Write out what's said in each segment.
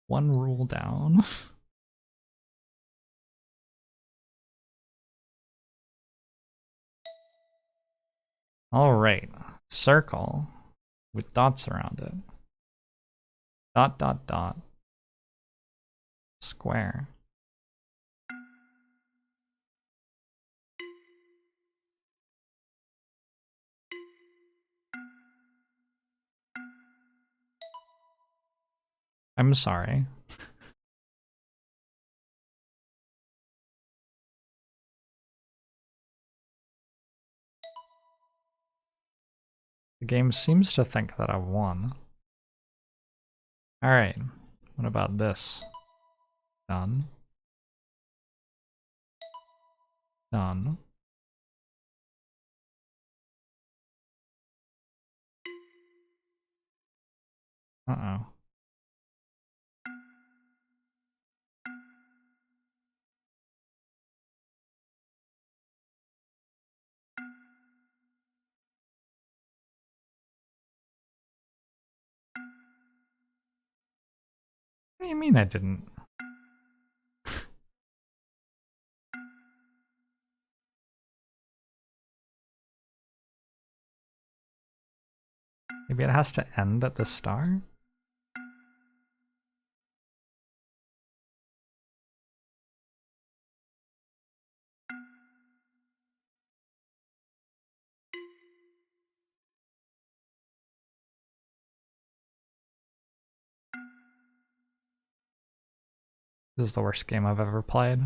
One rule down. Alright. Circle with dots around it. Dot, dot, dot. Square. I'm sorry. The game seems to think that I won. Alright. What about this? Done. Done. Uh-oh. What do you mean I didn't? Maybe it has to end at the star? This is the worst game I've ever played.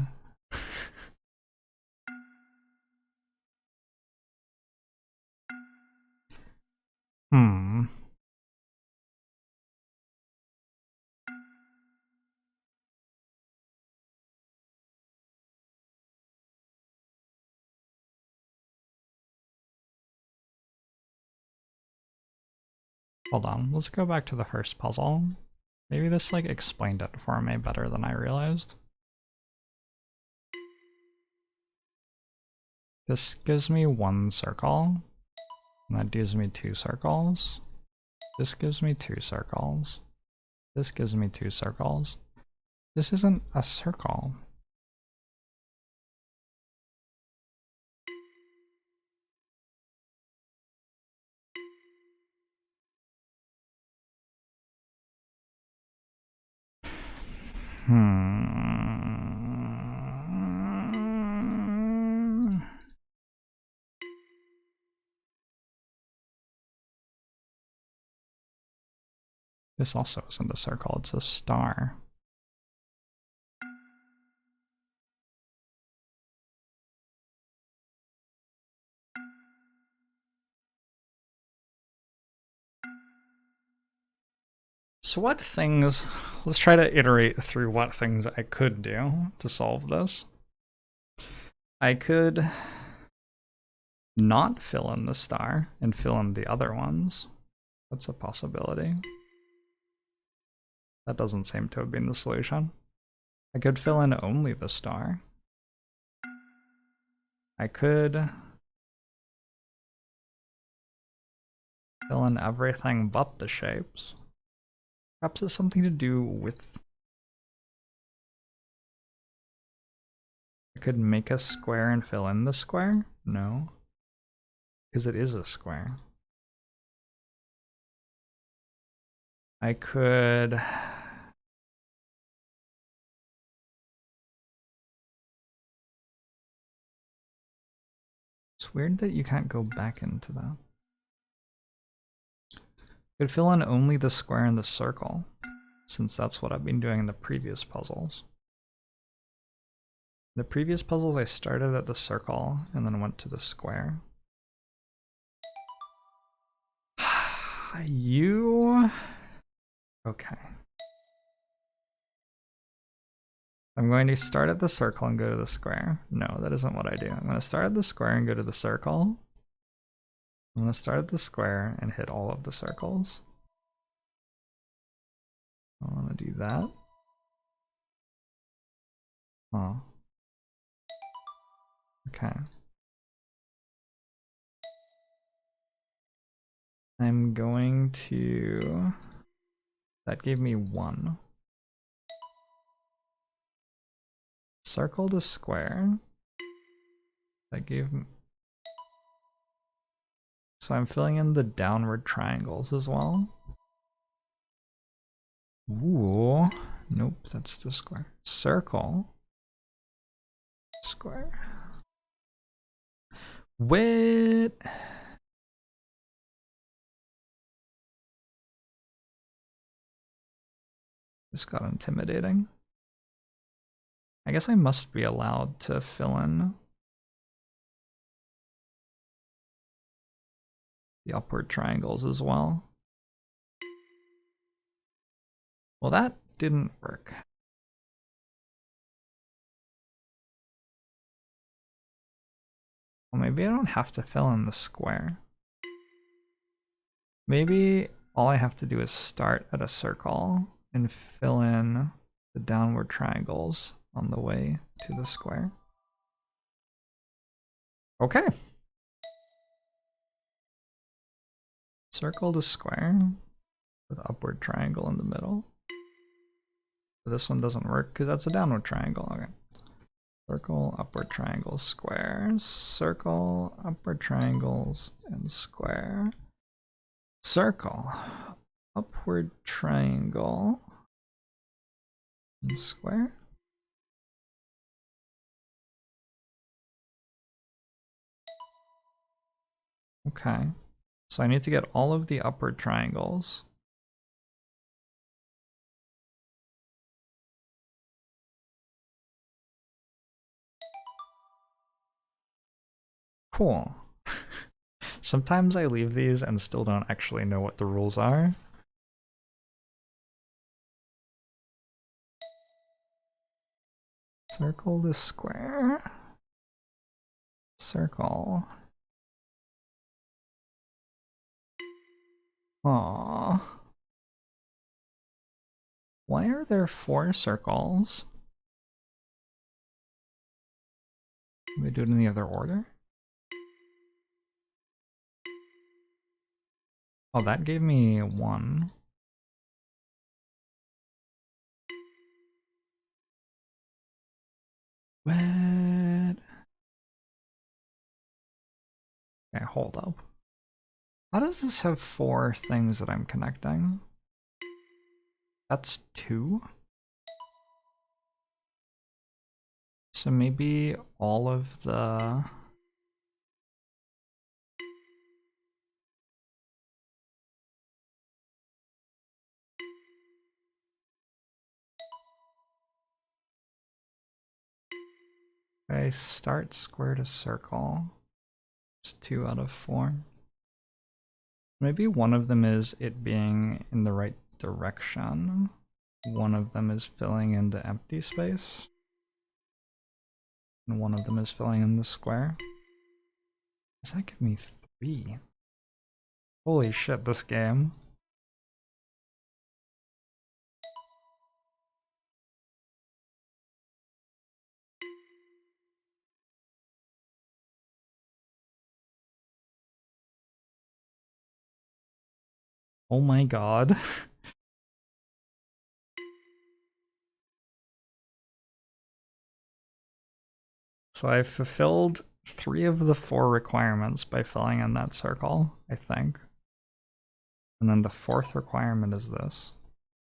Hmm. Hold on, let's go back to the first puzzle. Maybe this like explained it for me better than I realized. This gives me one circle, and that gives me two circles. This gives me two circles. This gives me two circles. This isn't a circle. This also isn't a circle, it's a star. So what things, let's try to iterate through what things I could do to solve this. I could not fill in the star and fill in the other ones. That's a possibility. That doesn't seem to have been the solution. I could fill in only the star. I could fill in everything but the shapes. Perhaps it's something to do with... I could make a square and fill in the square? No. Because it is a square. I could... It's weird that you can't go back into that. I could fill in only the square and the circle, since that's what I've been doing in the previous puzzles. The previous puzzles I started at the circle and then went to the square. You... Okay. I'm going to start at the circle and go to the square. No, that isn't what I do. I'm going to start at the square and go to the circle. I'm going to start at the square and hit all of the circles. I want to do that. Oh. Okay. I'm going to... That gave me 1. circle the square. That gave me... So I'm filling in the downward triangles as well. Ooh, nope, that's the square. Circle, square. Wait. This got intimidating. I guess I must be allowed to fill in the upward triangles as well. Well, that didn't work. Well, maybe I don't have to fill in the square. Maybe all I have to do is start at a circle and fill in the downward triangles on the way to the square. Okay. Circle the square with an upward triangle in the middle. But this one doesn't work because that's a downward triangle. Okay. Circle, upward triangles, square. Circle, upward triangles, and square. Circle, upward triangle, and square. Okay. So I need to get all of the upward triangles. Cool. Sometimes I leave these and still don't actually know what the rules are. Circle the square. Circle. Aww. Why are there 4 circles? Can we do it in the other order? Oh, that gave me 1. What? Okay, hold up. How does this have 4 things that I'm connecting? That's 2? So maybe all of the... Okay, start square to circle. It's 2 out of 4. Maybe one of them is it being in the right direction. One of them is filling in the empty space. And one of them is filling in the square. Does that give me 3? Holy shit, this game. Oh my god. So I fulfilled 3 of the 4 requirements by filling in that circle, I think. And then the 4th requirement is this.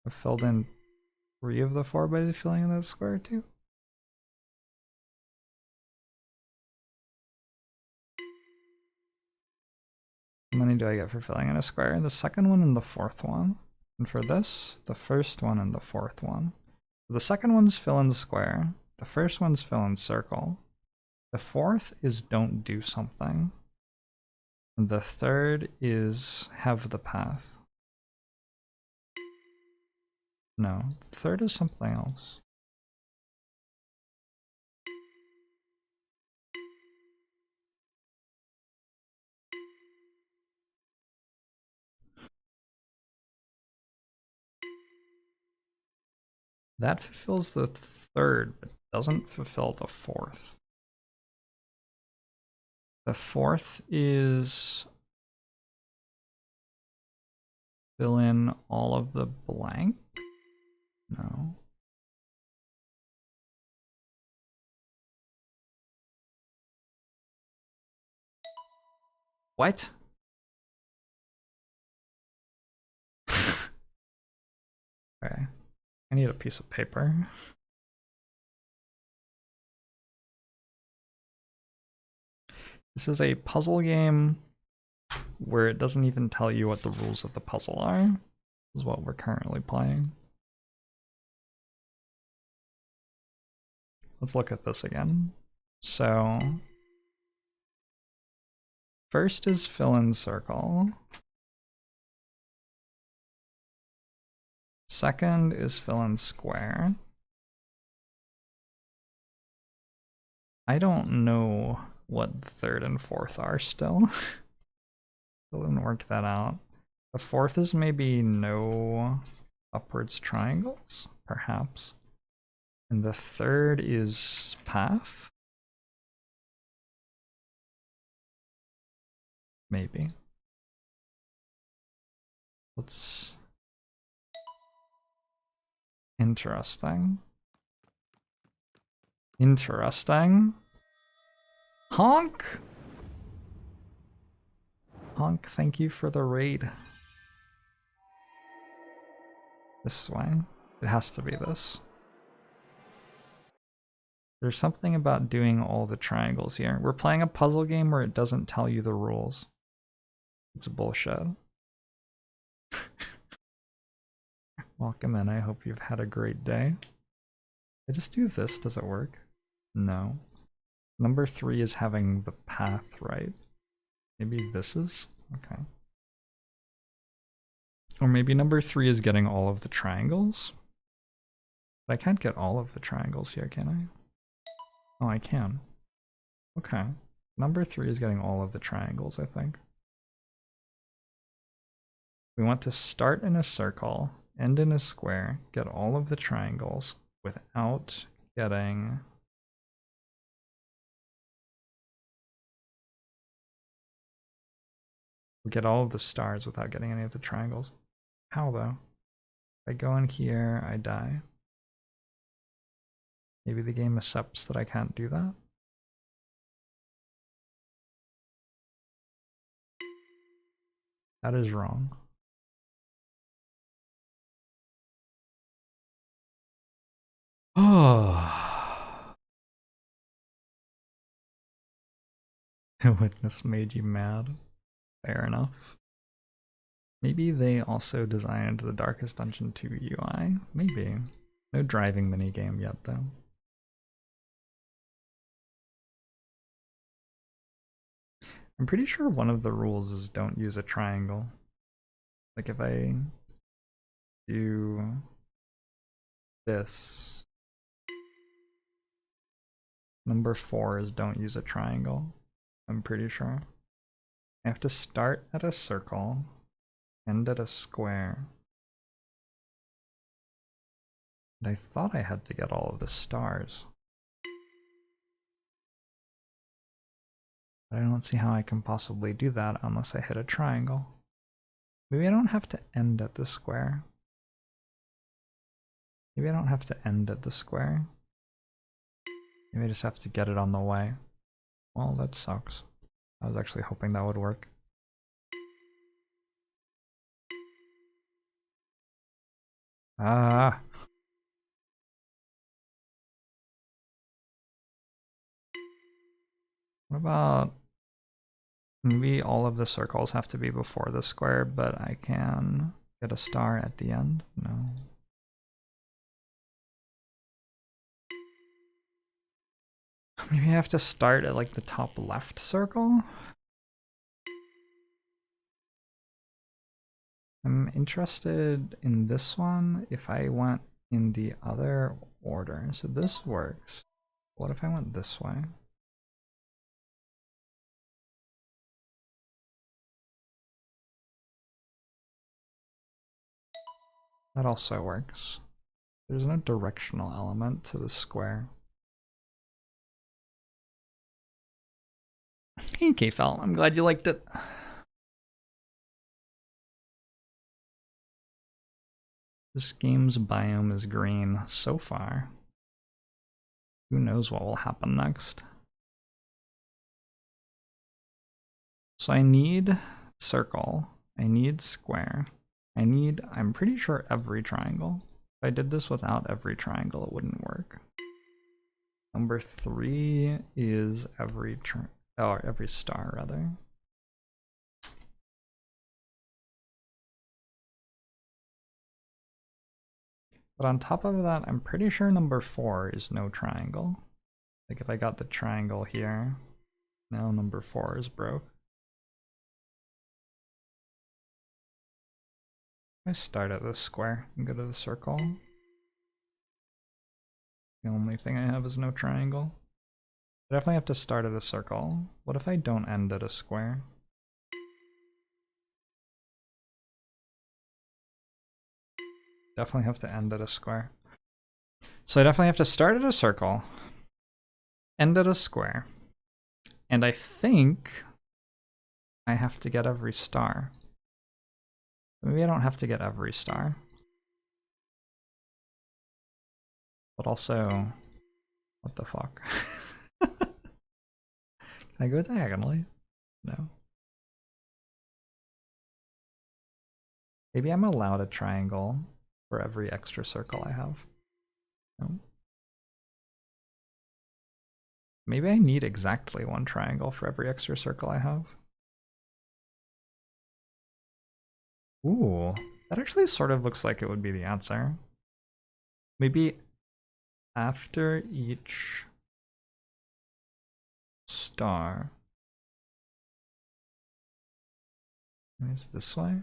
I filled in 3 of the 4 by filling in that square too. How many do I get for filling in a square? The second one and the 4th one. And for this, the first one and the 4th one. The second one's fill in square. The first one's fill in circle. The 4th is don't do something. And the 3rd is have the path. No, the 3rd is something else. That fulfills the 3rd, but doesn't fulfill the 4th. The 4th is fill in all of the blank? No. What? Okay. I need a piece of paper. This is a puzzle game where it doesn't even tell you what the rules of the puzzle are. This is what we're currently playing. Let's look at this again. So, first is fill in circle. Second is fill in square. I don't know what third and fourth are still. Still didn't work that out. The fourth is maybe no upwards triangles, perhaps. And the third is path. Maybe. Let's... Interesting. Interesting. Honk! Honk, thank you for the raid. This way. It has to be this. There's something about doing all the triangles here. We're playing a puzzle game where it doesn't tell you the rules. It's bullshit. Welcome in, I hope you've had a great day. I just do this, does it work? No. Number 3 is having the path right. Maybe this is? Okay. Or maybe number 3 is getting all of the triangles? But I can't get all of the triangles here, can I? Oh, I can. Okay. Number 3 is getting all of the triangles, I think. We want to start in a circle, end in a square, get all of the triangles without getting... We get all of the stars without getting any of the triangles. How though? If I go in here, I die. Maybe the game accepts that I can't do that? That is wrong. Oh. The witness made you mad. Fair enough. Maybe they also designed the Darkest Dungeon 2 UI? Maybe. No driving minigame yet, though. I'm pretty sure one of the rules is don't use a triangle. Like if I do this, number 4 is don't use a triangle. I'm pretty sure. I have to start at a circle, end at a square. And I thought I had to get all of the stars. But I don't see how I can possibly do that unless I hit a triangle. Maybe I don't have to end at the square. Maybe I don't have to end at the square. Maybe I just have to get it on the way. Well, that sucks. I was actually hoping that would work. Ah! What about... Maybe all of the circles have to be before the square, but I can get a star at the end? No. Maybe I have to start at like the top left circle? I'm interested in this one if I went in the other order. So this works. What if I went this way? That also works. There's no directional element to the square. Hey, K-Fel, I'm glad you liked it. This game's biome is green so far. Who knows what will happen next? So I need circle, I need square, I need, I'm pretty sure every triangle. If I did this without every triangle, it wouldn't work. Number 3 is every every star rather. But on top of that, I'm pretty sure number 4 is no triangle. Like if I got the triangle here, now number 4 is broke. I start at the square and go to the circle. The only thing I have is no triangle. I definitely have to start at a circle. What if I don't end at a square? Definitely have to end at a square. So I definitely have to start at a circle, end at a square, and I think I have to get every star. Maybe I don't have to get every star. But also, what the fuck? Can I go diagonally? No. Maybe I'm allowed a triangle for every extra circle I have. No. Maybe I need exactly one triangle for every extra circle I have. Ooh, that actually sort of looks like it would be the answer. Maybe after each star. Is this way?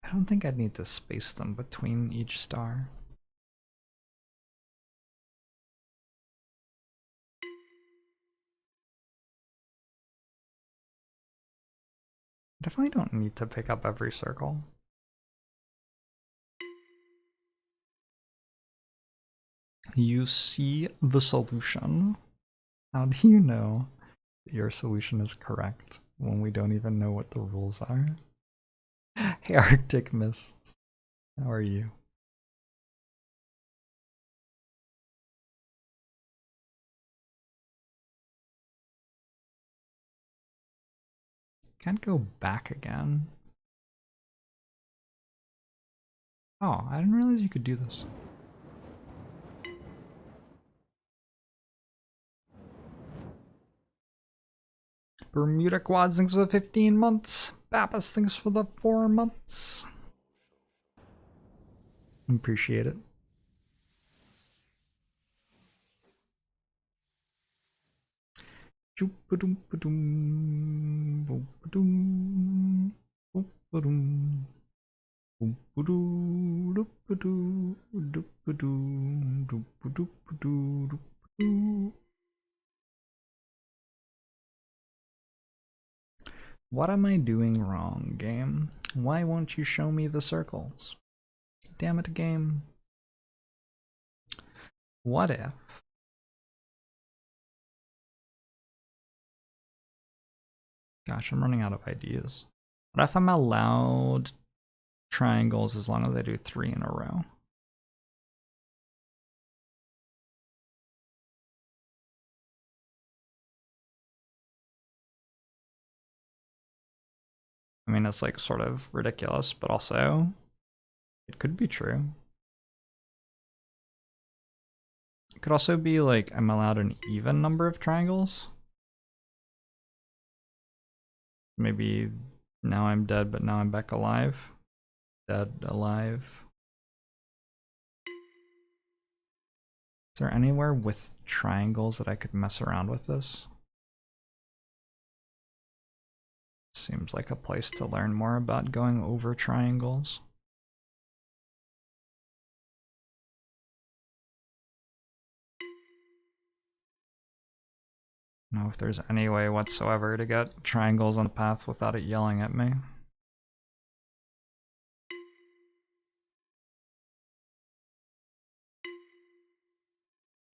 I don't think I'd need to space them between each star. Definitely don't need to pick up every circle. You see the solution. How do you know that your solution is correct when we don't even know what the rules are? Hey, Arctic Mists. How are you? Can't go back again. Oh, I didn't realize you could do this. Bermuda Quads thinks for the 15 months. Bappas thinks for the 4 months. Appreciate it. What am I doing wrong, game? Why won't you show me the circles? Damn it, game. What if? Gosh, I'm running out of ideas. What if I'm allowed triangles as long as I do 3 in a row? I mean, it's like sort of ridiculous, but also it could be true. It could also be like I'm allowed an even number of triangles. Maybe now I'm dead, but now I'm back alive. Dead, alive. Is there anywhere with triangles that I could mess around with this? Seems like a place to learn more about going over triangles. I don't know if there's any way whatsoever to get triangles on the path without it yelling at me.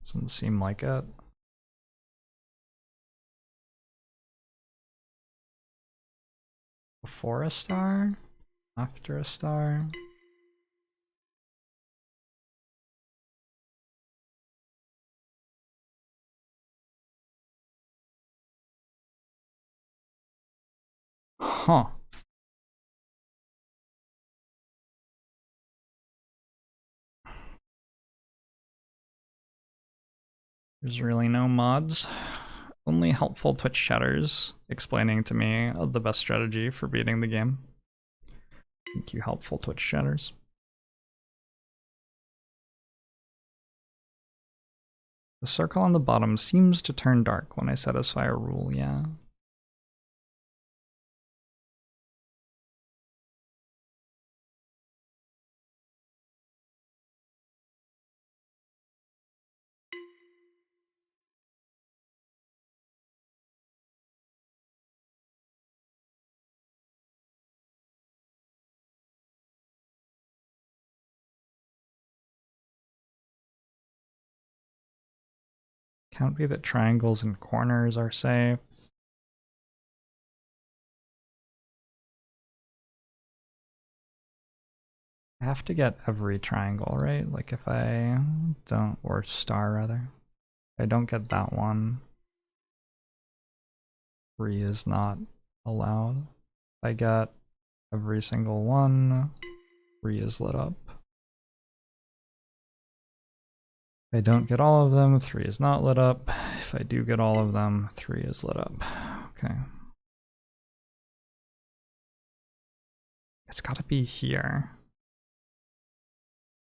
Doesn't seem like it. Before a star? After a star? Huh. There's really no mods. Only helpful Twitch chatters explaining to me the best strategy for beating the game. Thank you, helpful Twitch chatters. The circle on the bottom seems to turn dark when I satisfy a rule, yeah. Can't be that triangles and corners are safe. I have to get every triangle, right? Like if I don't, or star rather. If I don't get that one, 3 is not allowed. If I get every single one, 3 is lit up. If I don't get all of them, 3 is not lit up. If I do get all of them, 3 is lit up. Okay. It's gotta be here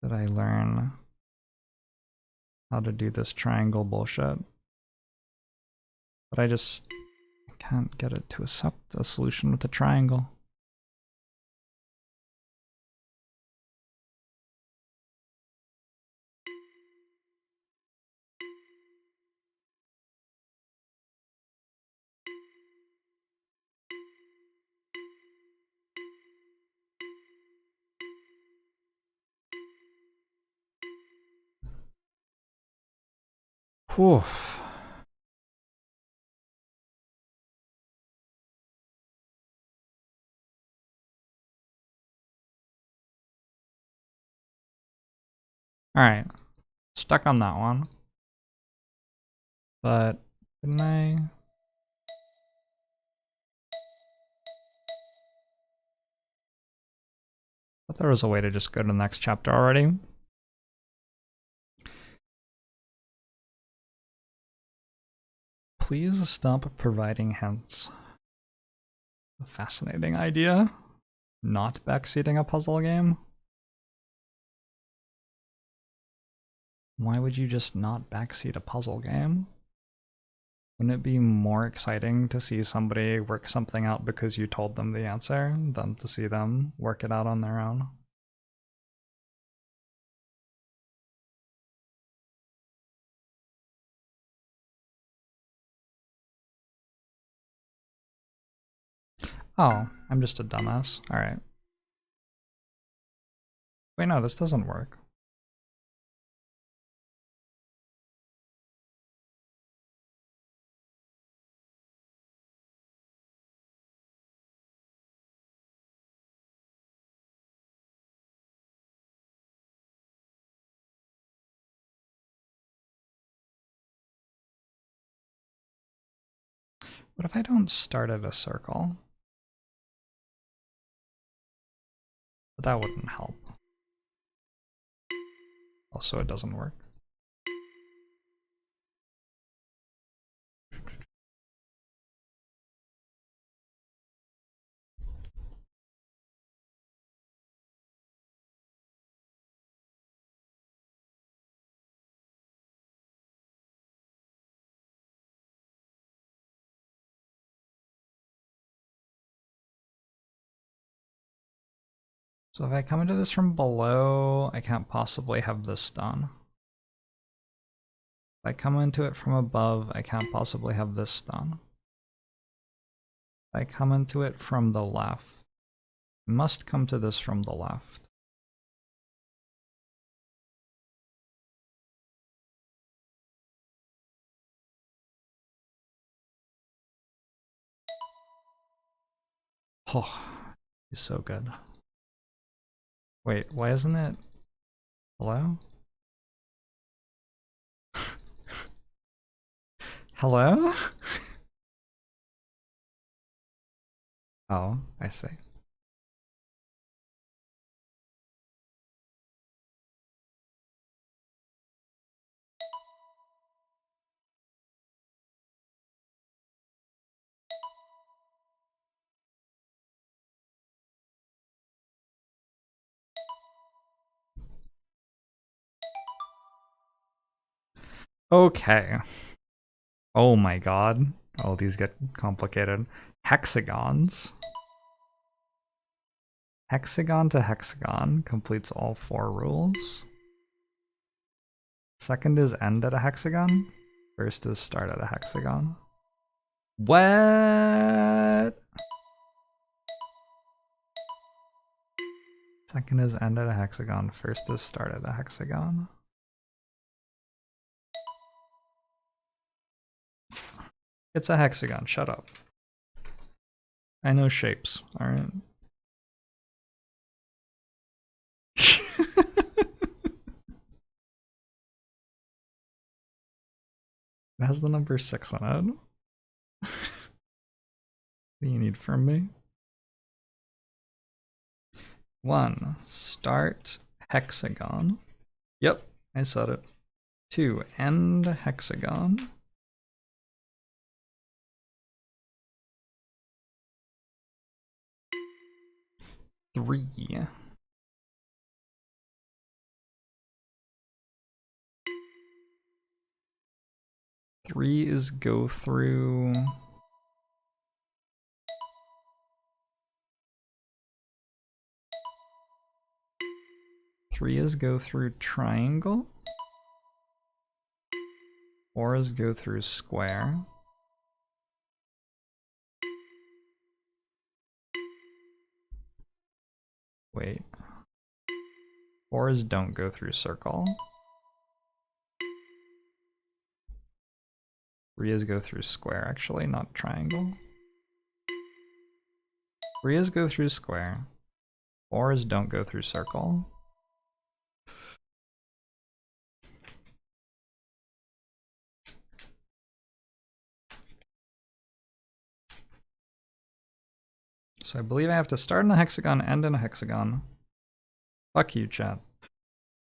that I learn how to do this triangle bullshit. But I just can't get it to accept a solution with a triangle. Whew. Alright. Stuck on that one. But couldn't I? Thought there was a way to just go to the next chapter already. Please stop providing hints. A fascinating idea. Not backseating a puzzle game. Why would you just not backseat a puzzle game? Wouldn't it be more exciting to see somebody work something out because you told them the answer than to see them work it out on their own? Oh, I'm just a dumbass. Alright. Wait, no, this doesn't work. What if I don't start at a circle? But that wouldn't help. Also, it doesn't work. So if I come into this from below, I can't possibly have this done. If I come into it from above, I can't possibly have this done. If I come into it from the left, I must come to this from the left. Oh, he's so good. Wait, why isn't it? Hello? Hello? Oh, I see. Okay. Oh my god. Oh, these get complicated. Hexagons. Hexagon to hexagon completes all 4 rules. Second is end at a hexagon. First is start at a hexagon. What? Second is end at a hexagon. First is start at a hexagon. It's a hexagon. Shut up. I know shapes. Alright. It has the number 6 on it. What do you need from me? 1. Start hexagon. Yep, I said it. 2. End hexagon. 3. 3 is go through. 3 is go through triangle. 4 is go through square. Wait. 4 is don't go through circle. 3 is go through square, actually, not triangle. 3 is go through square. 4 is don't go through circle. So I believe I have to start in a hexagon, end in a hexagon. Fuck you, chat.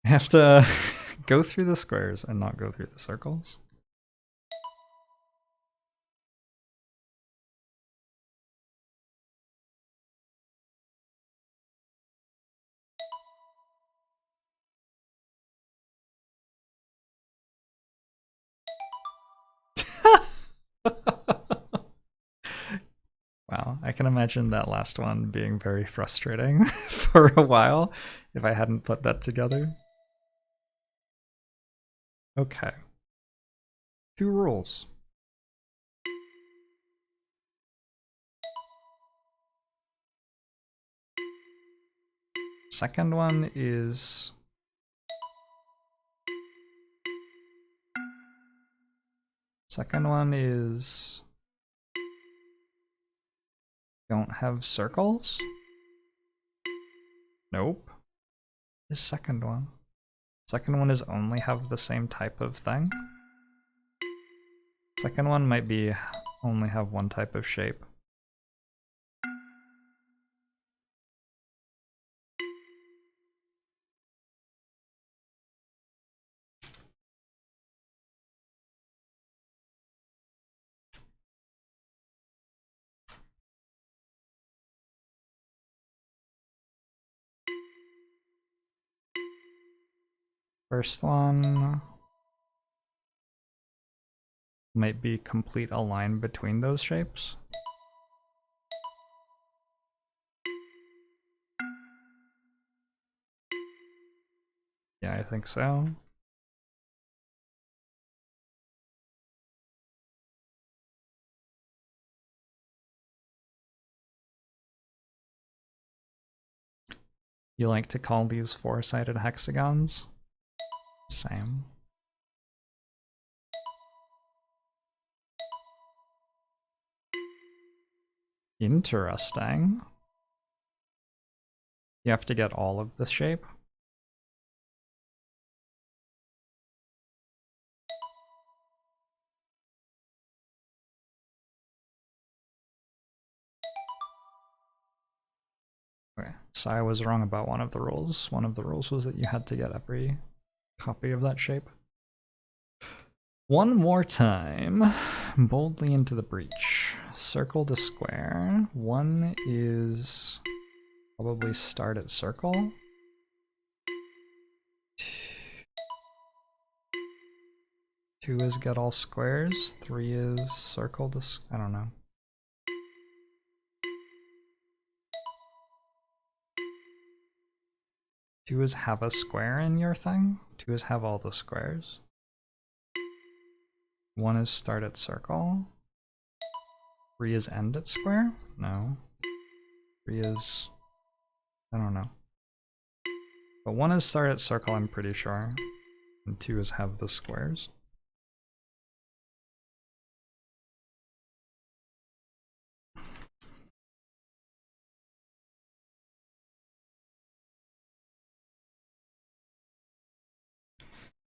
I have to go through the squares and not go through the circles. Wow, I can imagine that last one being very frustrating for a while if I hadn't put that together. Okay. 2 rules. Second one is don't have circles? Nope. Is second one. Second one is only have the same type of thing. Second one might be only have one type of shape. First one might be complete a line between those shapes. Yeah, I think so. You like to call these 4-sided hexagons? Same. Interesting. You have to get all of the shape. Okay, so I was wrong about one of the rules. One of the rules was that you had to get every copy of that shape. One more time. Boldly into the breach. Circle to square. One is probably start at circle. Two is get all squares. Three is circle to... I don't know. Two is have a square in your thing. Two is have all the squares. One is start at circle. Three is end at square? No. Three is... I don't know. But one is start at circle, I'm pretty sure. And two is have the squares.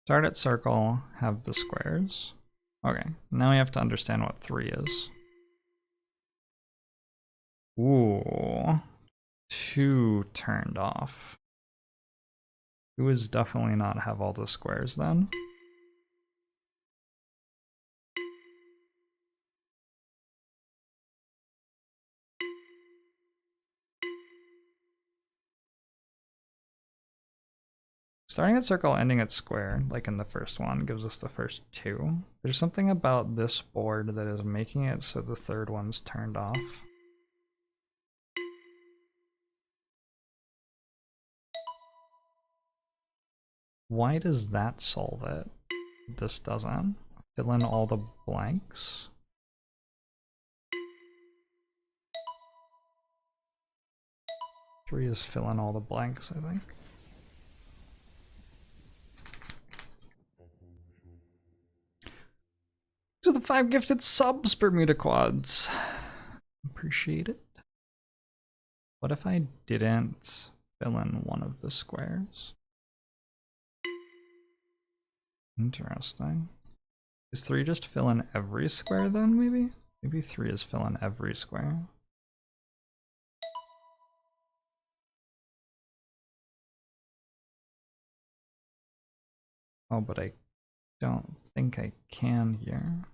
Start at circle, have the squares. Okay, now we have to understand what 3 is. Ooh, 2 turned off. 2 is definitely not have all the squares then. Starting at circle, ending at square, like in the first one, gives us the first 2. There's something about this board that is making it so the third one's turned off. Why does that solve it? This doesn't. Fill in all the blanks. Three is fill in all the blanks, I think. These are the 5 gifted subs, Bermuda Quads. Appreciate it. What if I didn't fill in one of the squares? Interesting. Is 3 just fill in every square then, maybe? Maybe 3 is fill in every square. Oh, but I don't think I can here.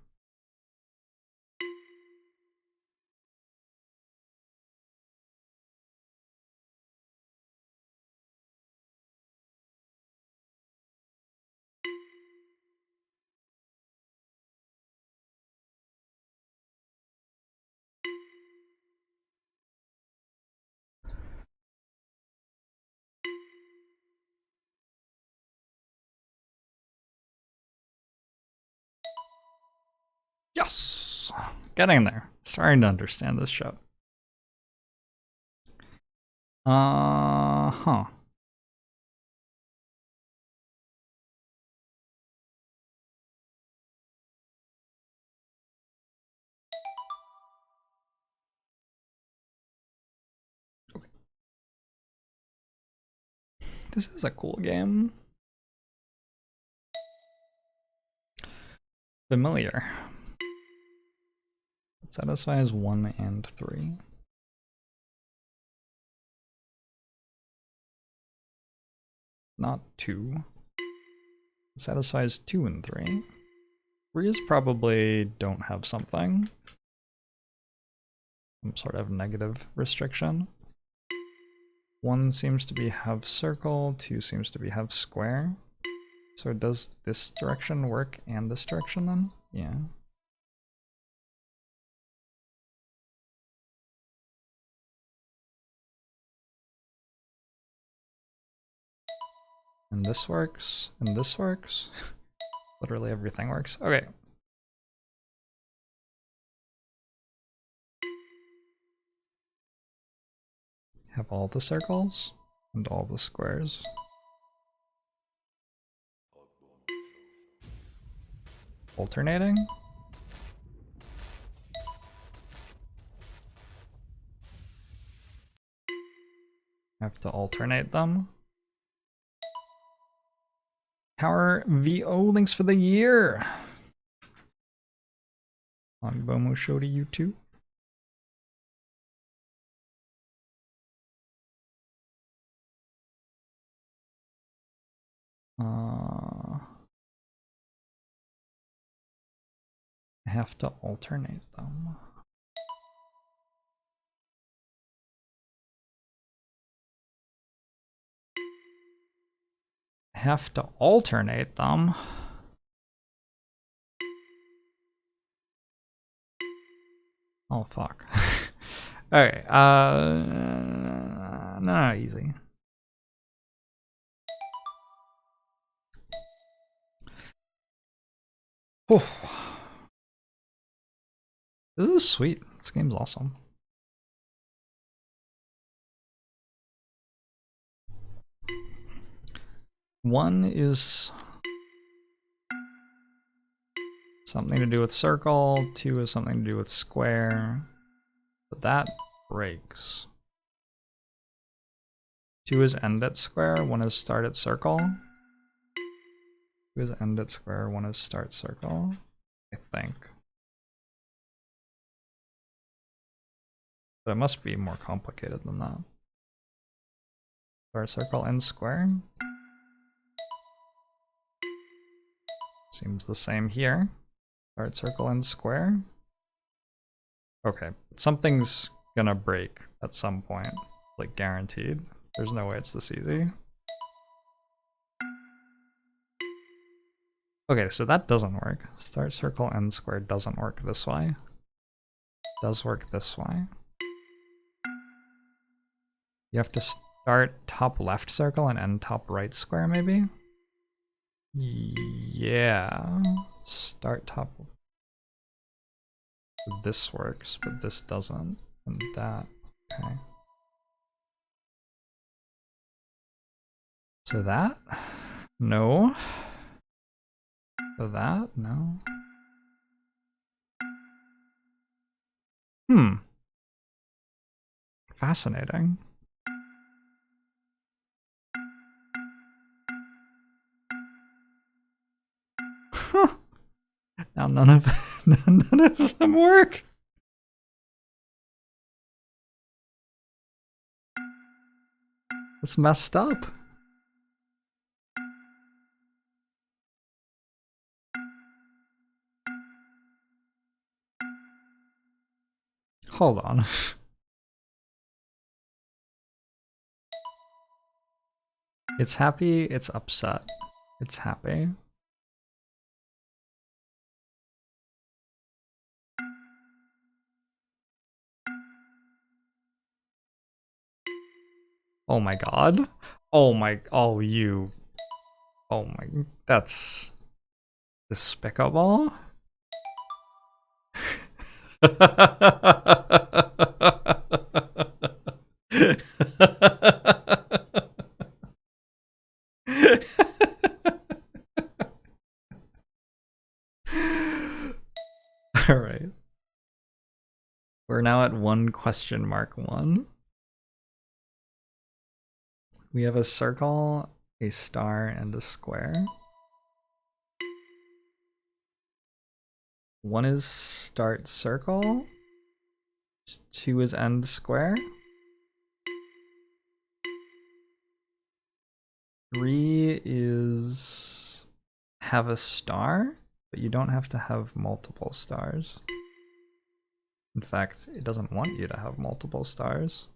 Yes! Getting there. Starting to understand this show. Huh. Okay. This is a cool game. Familiar. It satisfies 1 and 3. Not 2. It satisfies 2 and 3. 3 is probably don't have something. Some sort of negative restriction. 1 seems to be have circle, 2 seems to be have square. So does this direction work and this direction then? Yeah. And this works, and this works. Literally everything works. Okay. Have all the circles and all the squares. Alternating? Have to alternate them. Tower VO, thanks for the year. Angbomo show to you too. I have to alternate them. Have to alternate them. Oh fuck. Okay, no, easy. Whew. This is sweet. This game's awesome. One is something to do with circle, 2 is something to do with square, but that breaks. 2 is end at square, 1 is start at circle. 2 is end at square, 1 is start circle, I think. But it must be more complicated than that. Start circle, end square. Seems the same here. Start circle, end square. Okay, something's gonna break at some point, like guaranteed. There's no way it's this easy. Okay, so that doesn't work. Start circle, end square doesn't work this way. Does work this way. You have to start top left circle and end top right square, maybe? Yeah. Start top. This works, but this doesn't. And that. Okay. So that? No. So that? No. Fascinating. Now none of them work. It's messed up. Hold on. It's happy, it's upset. It's happy. Oh my god. Oh my, oh you. Oh my, that's despicable. All right. We're now at 1?1. We have a circle, a star, and a square. 1 is start circle. 2 is end square. 3 is have a star, but you don't have to have multiple stars. In fact, it doesn't want you to have multiple stars.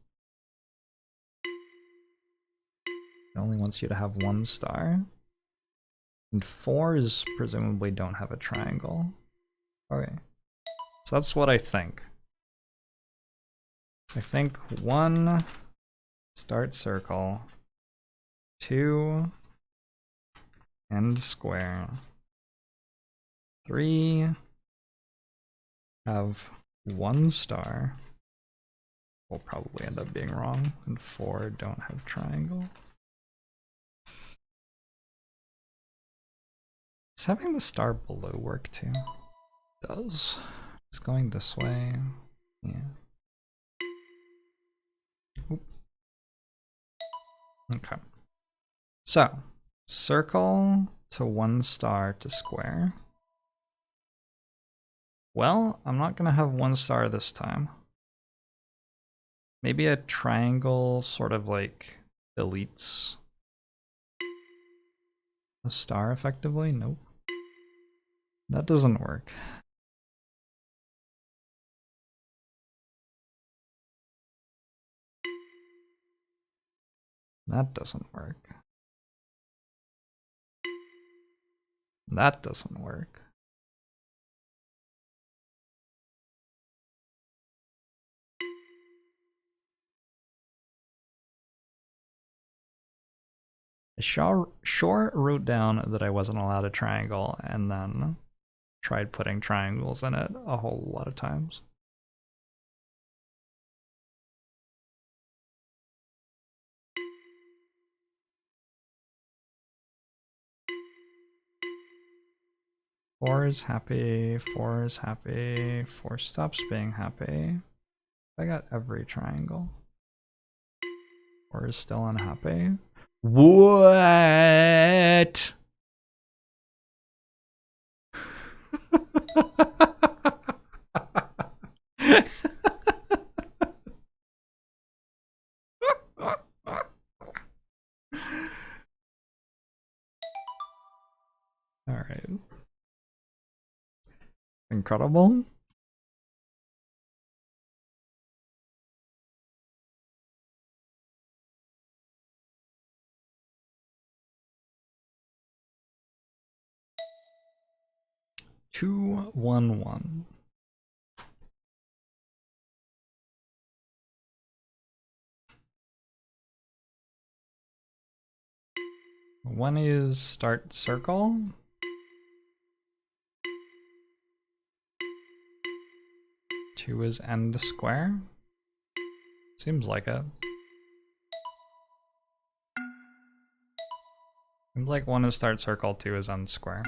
It only wants you to have 1 star. And 4 is presumably don't have a triangle. Okay. So that's what I think. I think 1 start circle, 2 end square, 3 have 1 star. Will probably end up being wrong, and 4 don't have triangle. Does having the star below work too? It does. It's going this way. Yeah. Oop. Okay. So, circle to 1 star to square. Well, I'm not gonna have 1 star this time. Maybe a triangle sort of like deletes a star effectively? Nope. That doesn't work. That doesn't work. That doesn't work. I sure wrote down that I wasn't allowed a triangle and then tried putting triangles in it a whole lot of times. Four is happy, 4 is happy, 4 stops being happy. I got every triangle. 4 is still unhappy. What? All right. Incredible. Two, 1, 1. One is start circle. 2 is end square. Seems like it. Seems like 1 is start circle, 2 is end square.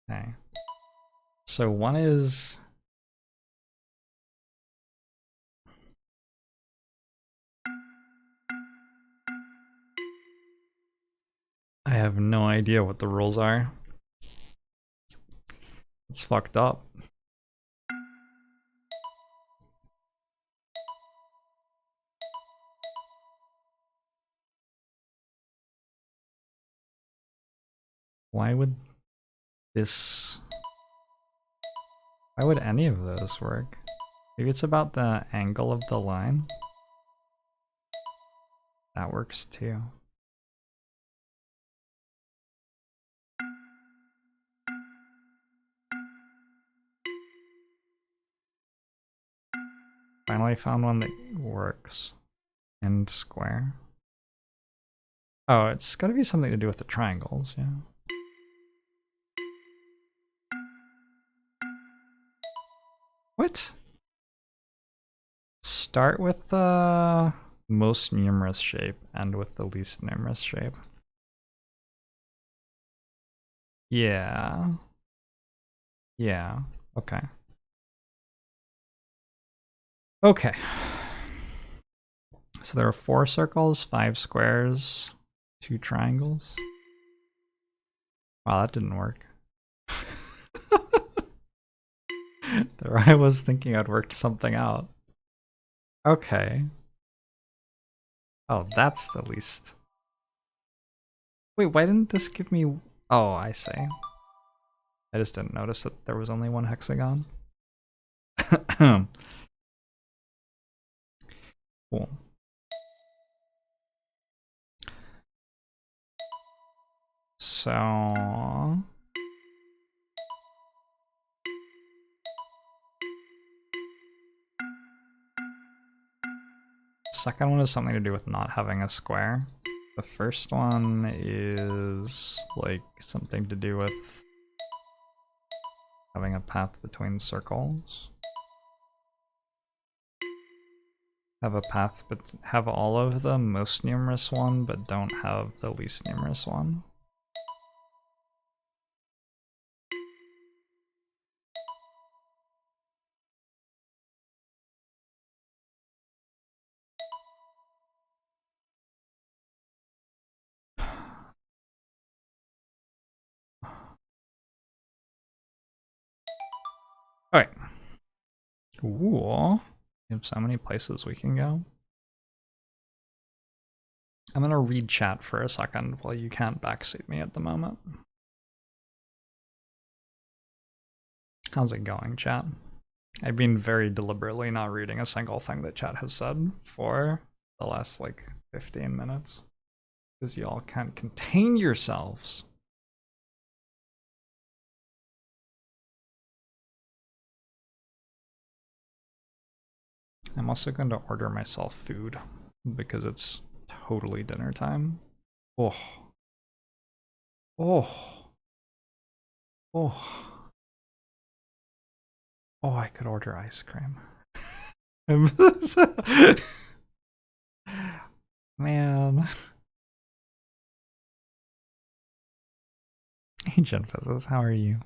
Okay. So 1 is... I have no idea what the rules are. It's fucked up. Why would this... Why would any of those work? Maybe it's about the angle of the line. That works too. Finally found one that works. End square. Oh, it's gotta be something to do with the triangles, yeah. What? Start with the most numerous shape, end with the least numerous shape. Yeah. Yeah. Okay. Okay. So there are 4 circles, 5 squares, 2 triangles. Wow, that didn't work. There I was thinking I'd worked something out. Okay. Oh, that's the least. Wait, why didn't this give me... Oh, I see. I just didn't notice that there was only 1 hexagon. Cool. So... Second one is something to do with not having a square. The first one is like something to do with having a path between circles. Have a path, but have all of the most numerous one, but don't have the least numerous one. Alright. Ooh. We have so many places we can go. I'm gonna read chat for a second while you can't backseat me at the moment. How's it going, chat? I've been very deliberately not reading a single thing that chat has said for the last like 15 minutes. Because y'all can't contain yourselves. I'm also going to order myself food because it's totally dinner time. Oh. Oh. Oh. Oh, I could order ice cream. Man. Hey, Genphys, how are you?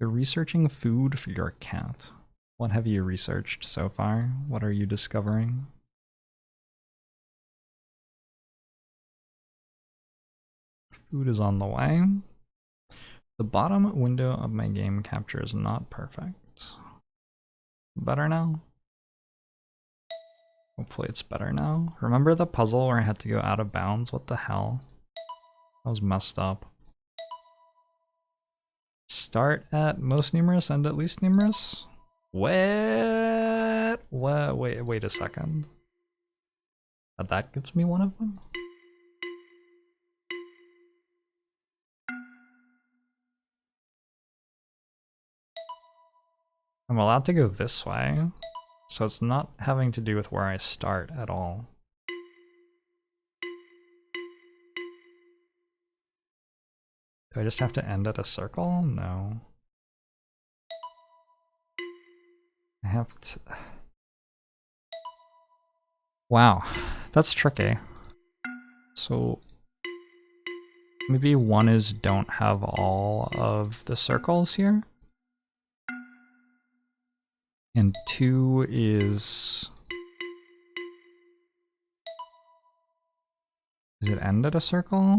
You're researching food for your cat. What have you researched so far? What are you discovering? Food is on the way. The bottom window of my game capture is not perfect. Better now? Hopefully it's better now. Remember the puzzle where I had to go out of bounds? What the hell? That was messed up. Start at most numerous, end at least numerous? What? What? Wait a second. That gives me one of them? I'm allowed to go this way, so it's not having to do with where I start at all. Do I just have to end at a circle? No. I have to... Wow, that's tricky. So maybe one is don't have all of the circles here? And two is it end at a circle?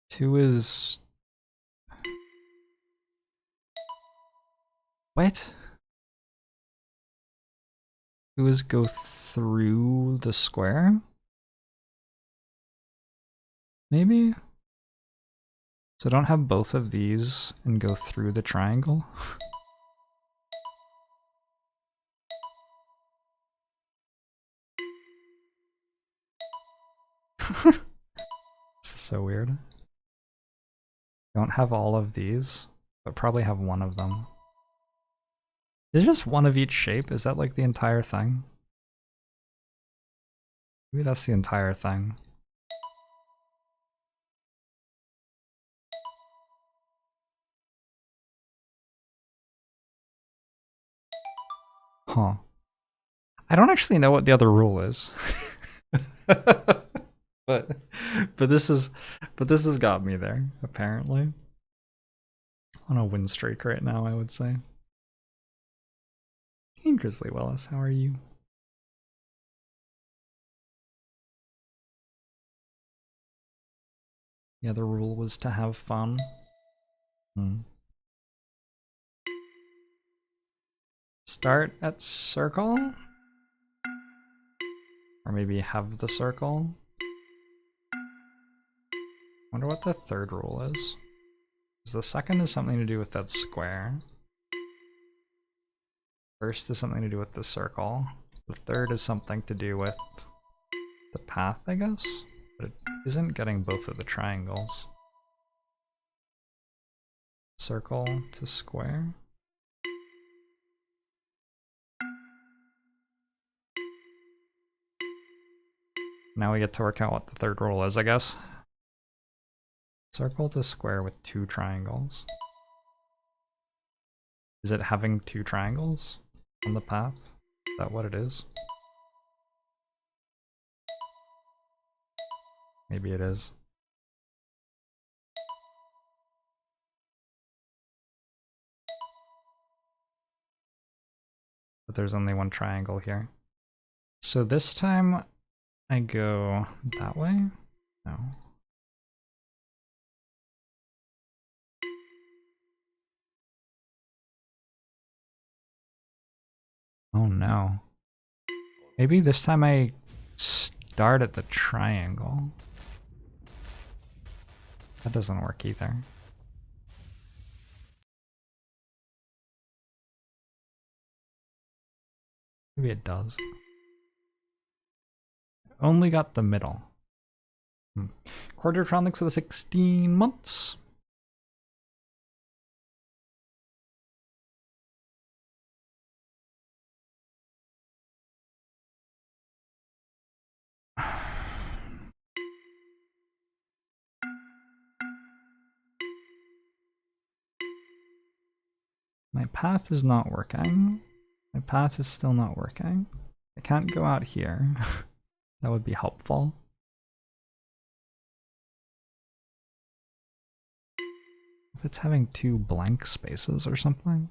Two is... What? Two is go through the square? Maybe? So don't have both of these and go through the triangle? This is so weird. Don't have all of these, but probably have one of them. Is it just one of each shape? Is that like the entire thing? Maybe that's the entire thing. Huh. I don't actually know what the other rule is. but this has got me there, apparently. On a win streak right now, I would say. Hey, Grizzly Willis, how are you? Yeah, the rule was to have fun. Start at circle? Or maybe have the circle? Wonder what the third rule is. Because the second is something to do with that square. First is something to do with the circle. The third is something to do with the path, I guess? But it isn't getting both of the triangles. Circle to square. Now we get to work out what the third rule is, I guess. Circle to square with two triangles. Is it having two triangles on the path? Is that what it is? Maybe it is. But there's only one triangle here. So this time I go that way? No. Oh no. Maybe this time I start at the triangle. That doesn't work either. Maybe it does. Only got the middle. Quartertronics for the 16 months. My path is not working. My path is still not working. I can't go out here. That would be helpful. If it's having 2 blank spaces or something.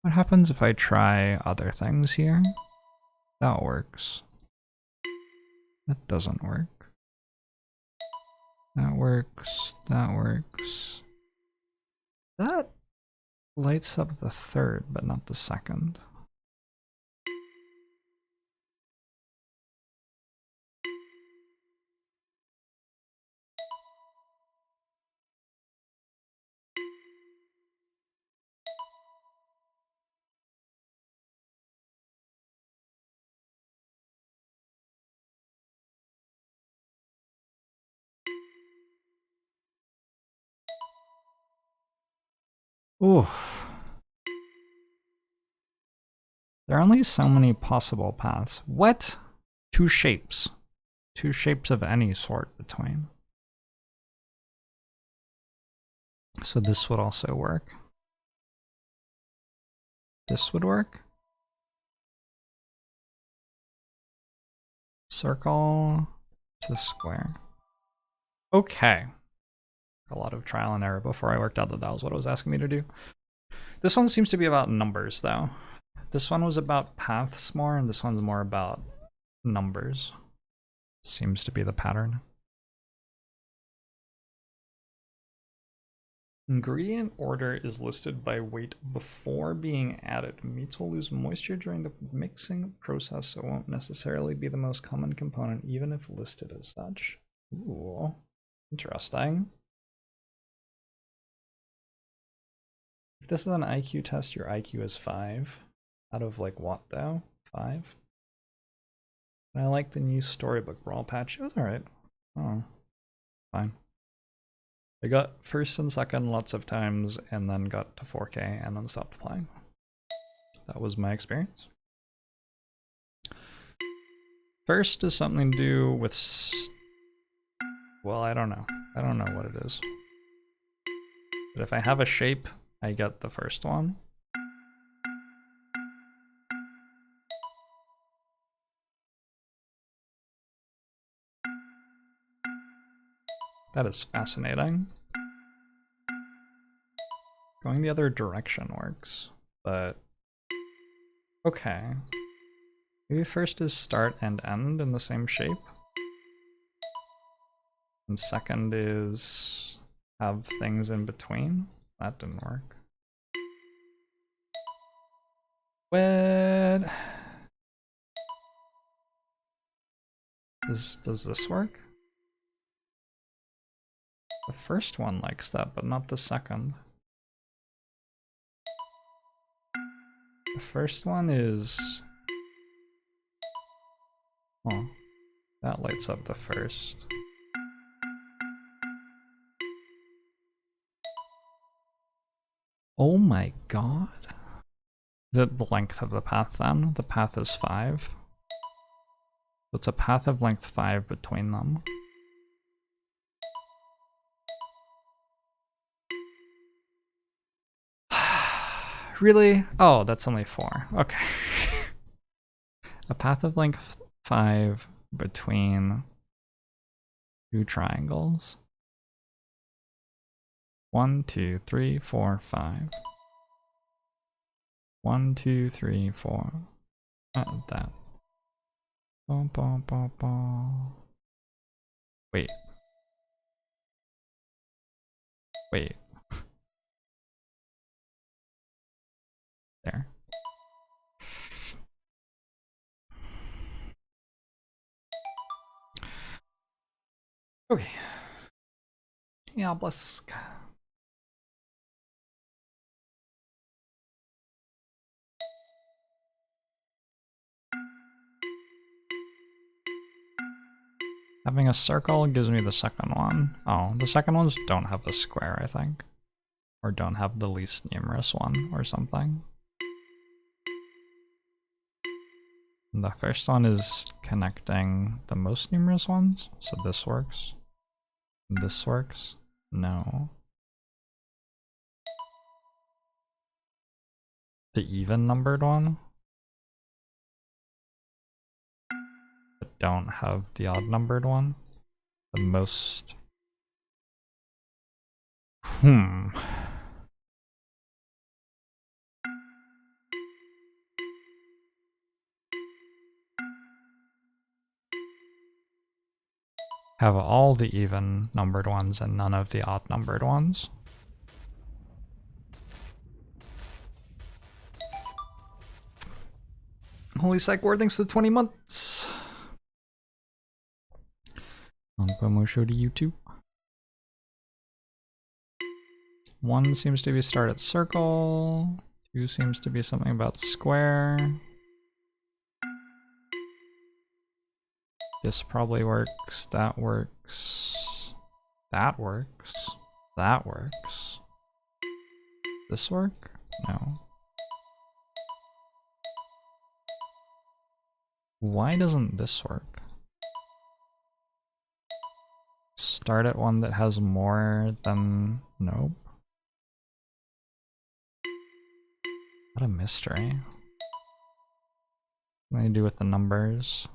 What happens if I try other things here? That works. That doesn't work. That works. That works. That lights up the 3rd, but not the 2nd. Oof. There are only so many possible paths. What? 2 shapes. 2 shapes of any sort between. So this would also work. This would work. Circle to square. Okay. A lot of trial and error before I worked out that that was what it was asking me to do. This one seems to be about numbers, though. This one was about paths more, and this one's more about numbers. Seems to be the pattern. Ingredient order is listed by weight before being added. Meats will lose moisture during the mixing process, so it won't necessarily be the most common component, even if listed as such. Ooh, interesting. If this is an IQ test, your IQ is 5. Out of like what though? 5? I like the new storybook brawl patch. It was alright. Oh, fine. I got first and second lots of times, and then got to 4K, and then stopped playing. That was my experience. First is something to do with... well, I don't know. I don't know what it is. But if I have a shape, I get the first one. That is fascinating. Going the other direction works, but... okay. Maybe first is start and end in the same shape. And second is have things in between. That didn't work. What? Does this work? The first one likes that, but not the second. The first one is... oh, that lights up the first. Oh my god. The length of the path then? The path is 5. So it's a path of length 5 between them. Really? Oh, that's only 4. Okay. A path of length 5 between 2 triangles. 1, 2, 3, 4, 5. 1, 2, 3, 4. That. Bum, bum, bum, bum. Wait. Wait. There. Okay. Yeah, bless. Having a circle gives me the second one. Oh, the second ones don't have the square, I think. Or don't have the least numerous one or something. And the first one is connecting the most numerous ones, so this works. This works? No. The even numbered one? But don't have the odd numbered one? The most... Have all the even numbered ones and none of the odd numbered ones. Holy psych ward, thanks for the 20 months. I'll put more show to you too. 1 seems to be start at circle. 2 seems to be something about square. This probably works. That works. That works. That works. This work? No. Why doesn't this work? Start at one that has more than... Nope. What a mystery. What do I do with the numbers?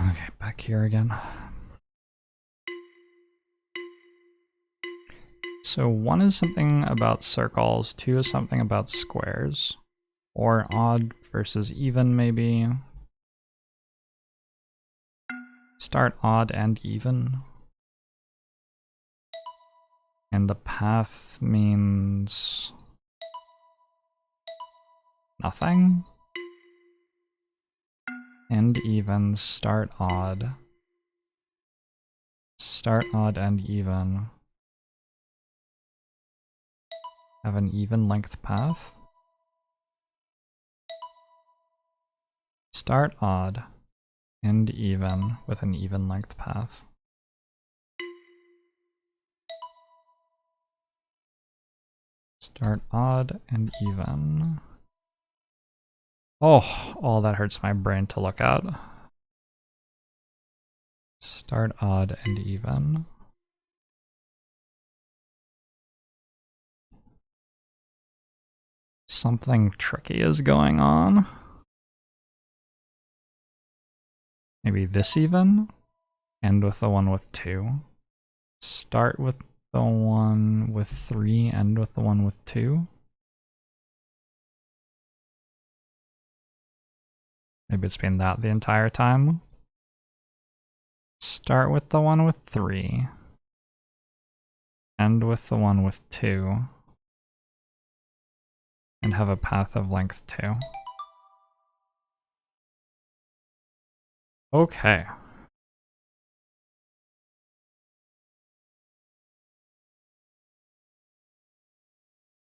Okay, back here again. So 1 is something about circles, 2 is something about squares. Or odd versus even, maybe. Start odd and even. And the path means... nothing? And even, start odd. Start odd and even. Have an even length path. Start odd and even with an even length path. Start odd and even. Oh, that hurts my brain to look at. Start odd and even. Something tricky is going on. Maybe this even? End with the one with 2. Start with the one with 3, end with the one with 2. Maybe it's been that the entire time. Start with the one with 3. End with the one with 2. And have a path of length 2. Okay.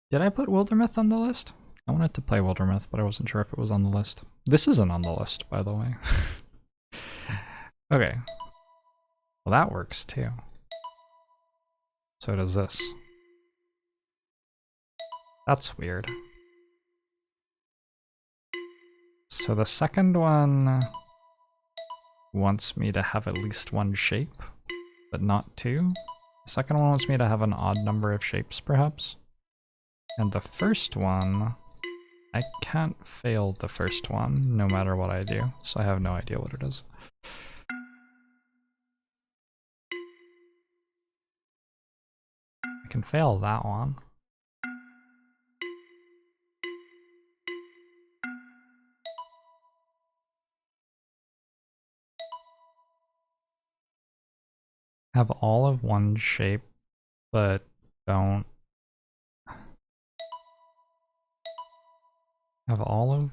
Did I put Wildermyth on the list? I wanted to play Wildermyth, but I wasn't sure if it was on the list. This isn't on the list, by the way. Okay. Well, that works too. So does this. That's weird. So the second one wants me to have at least one shape, but not 2. The second one wants me to have an odd number of shapes, perhaps. And the first one I can't fail the first one no matter what I do, so I have no idea what it is. I can fail that one. Have all of one shape, but don't have all of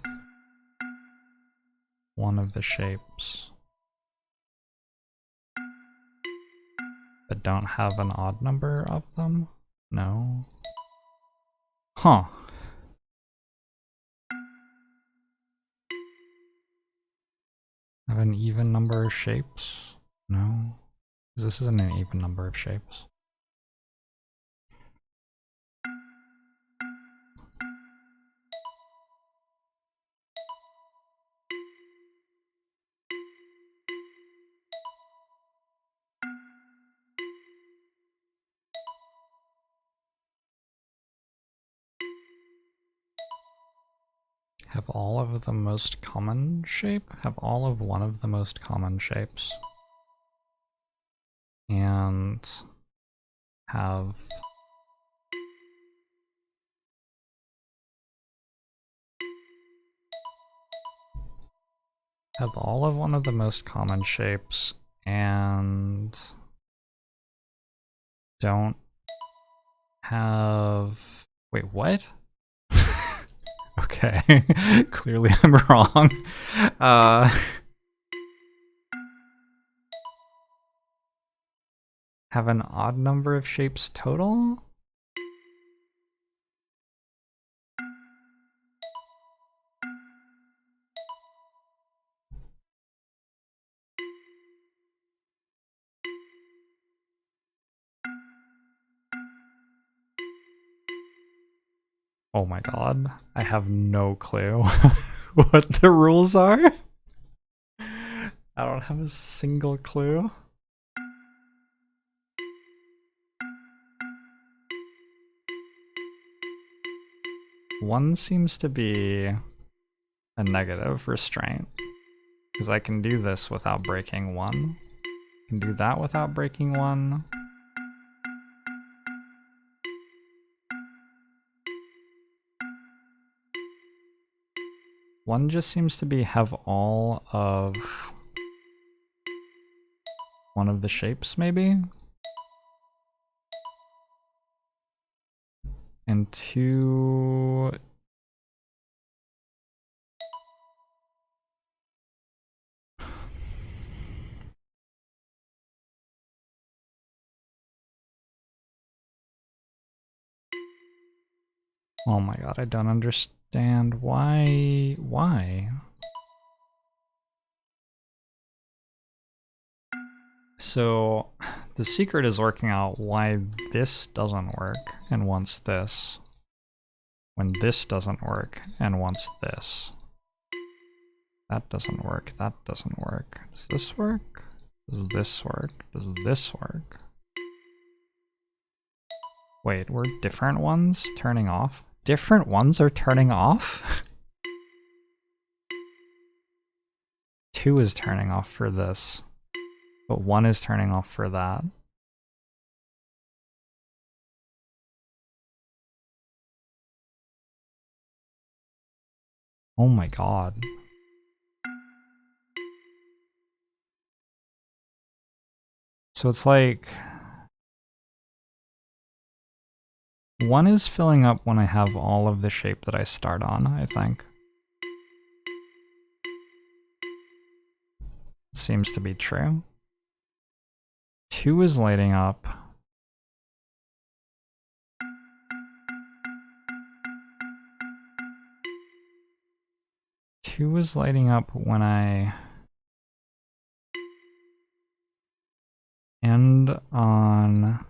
one of the shapes, but don't have an odd number of them? No. Huh. Have an even number of shapes? No. This isn't an even number of shapes. Have all of the most common shape? Have all of one of the most common shapes. And have all of one of the most common shapes and don't have... Wait, what? Okay, clearly I'm wrong. Have an odd number of shapes total? Oh my god, I have no clue what the rules are. I don't have a single clue. One seems to be a negative restraint, because I can do this without breaking one. I can do that without breaking one. One just seems to be have all of one of the shapes, maybe? And two... Oh my god, I don't understand why... Why? So, the secret is working out why this doesn't work and wants this, when this doesn't work and wants this. That doesn't work, that doesn't work. Does this work? Does this work? Does this work? Wait, were different ones turning off? Different ones are turning off? 2 is turning off for this, but 1 is turning off for that. Oh my god. So it's like... 1 is filling up when I have all of the shape that I start on, I think. Seems to be true. 2 is lighting up. Two is lighting up when I end on...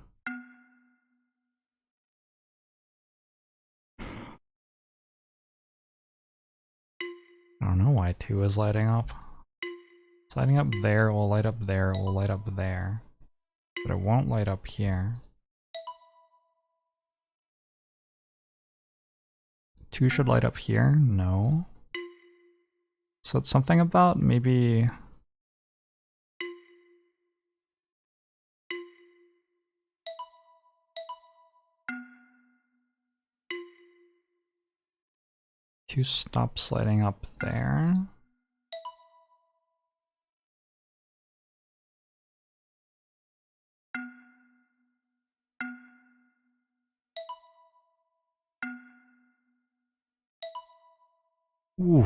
I don't know why 2 is lighting up. It's lighting up there, it will light up there, it will light up there. But it won't light up here. 2 should light up here? No. So it's something about maybe... Two stops lighting up there. Ooh.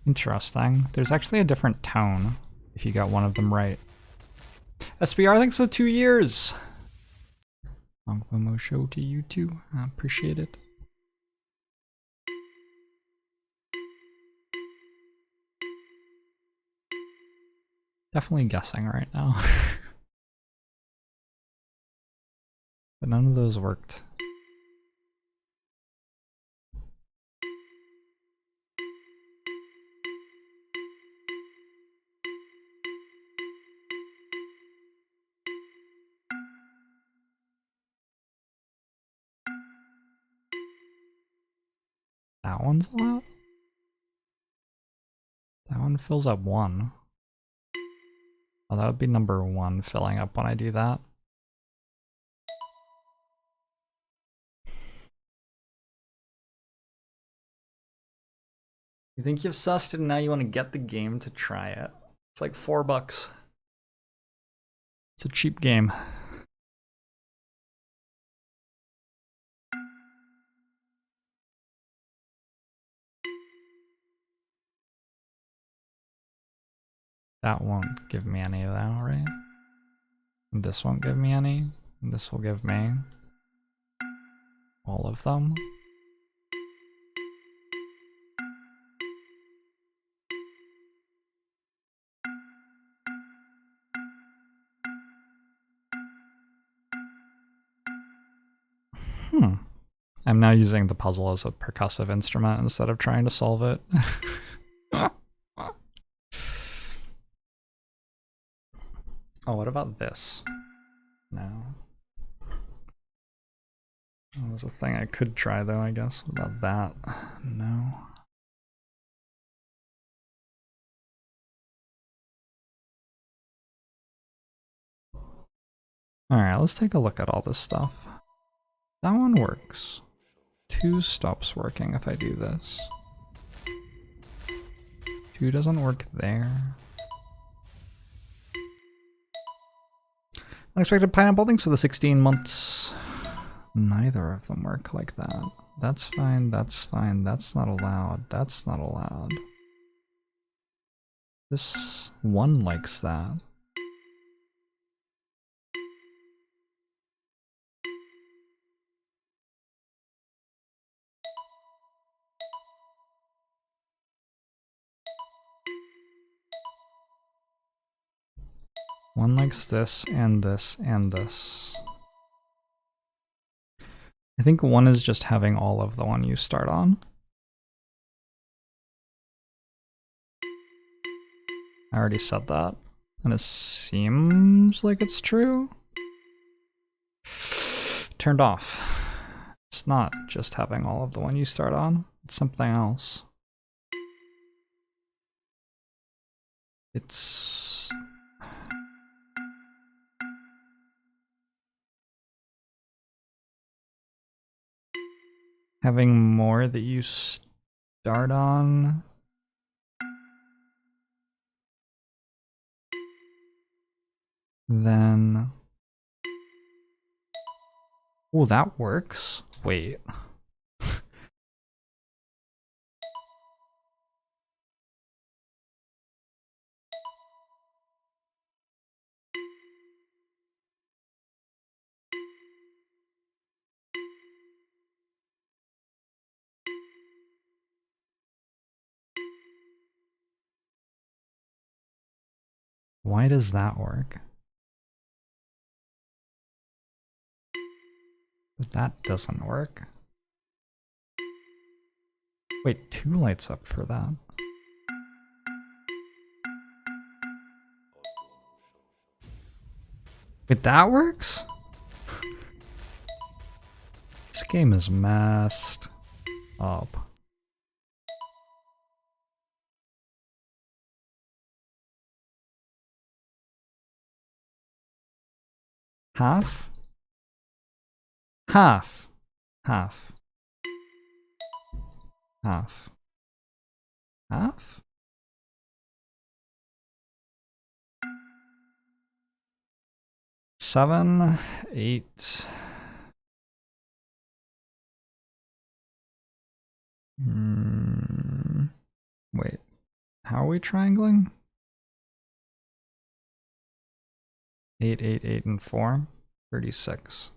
Interesting. There's actually a different tone if you got one of them right. SBR, thanks for the 2 years. Momo show to you too. I appreciate it. Definitely guessing right now. But none of those worked. That one's allowed? That one fills up 1. Oh, that would be number 1 filling up when I do that. You think you've sussed it and now you want to get the game to try it. It's like $4. It's a cheap game. That won't give me any of that, right? And this won't give me any. And this will give me all of them. I'm now using the puzzle as a percussive instrument instead of trying to solve it. Oh, what about this? No. That was a thing I could try though, I guess. What about that? No. Alright, let's take a look at all this stuff. That one works. 2 stops working if I do this. 2 doesn't work there. Unexpected pineapple, thanks for the 16 months. Neither of them work like that. That's fine, that's fine, that's not allowed, that's not allowed. This one likes that. One likes this and this and this. I think one is just having all of the one you start on. I already said that, and it seems like it's true. Turned off. It's not just having all of the one you start on, it's something else. It's... having more that you start on. Then... oh, that works. Wait. Why does that work? But that doesn't work. Wait, 2 lights up for that. Wait, that works? This game is messed up. Half? Half. Half. Half. Half? Seven, 8. Wait, how are we triangling? 8, 8, 8, and 4. 36.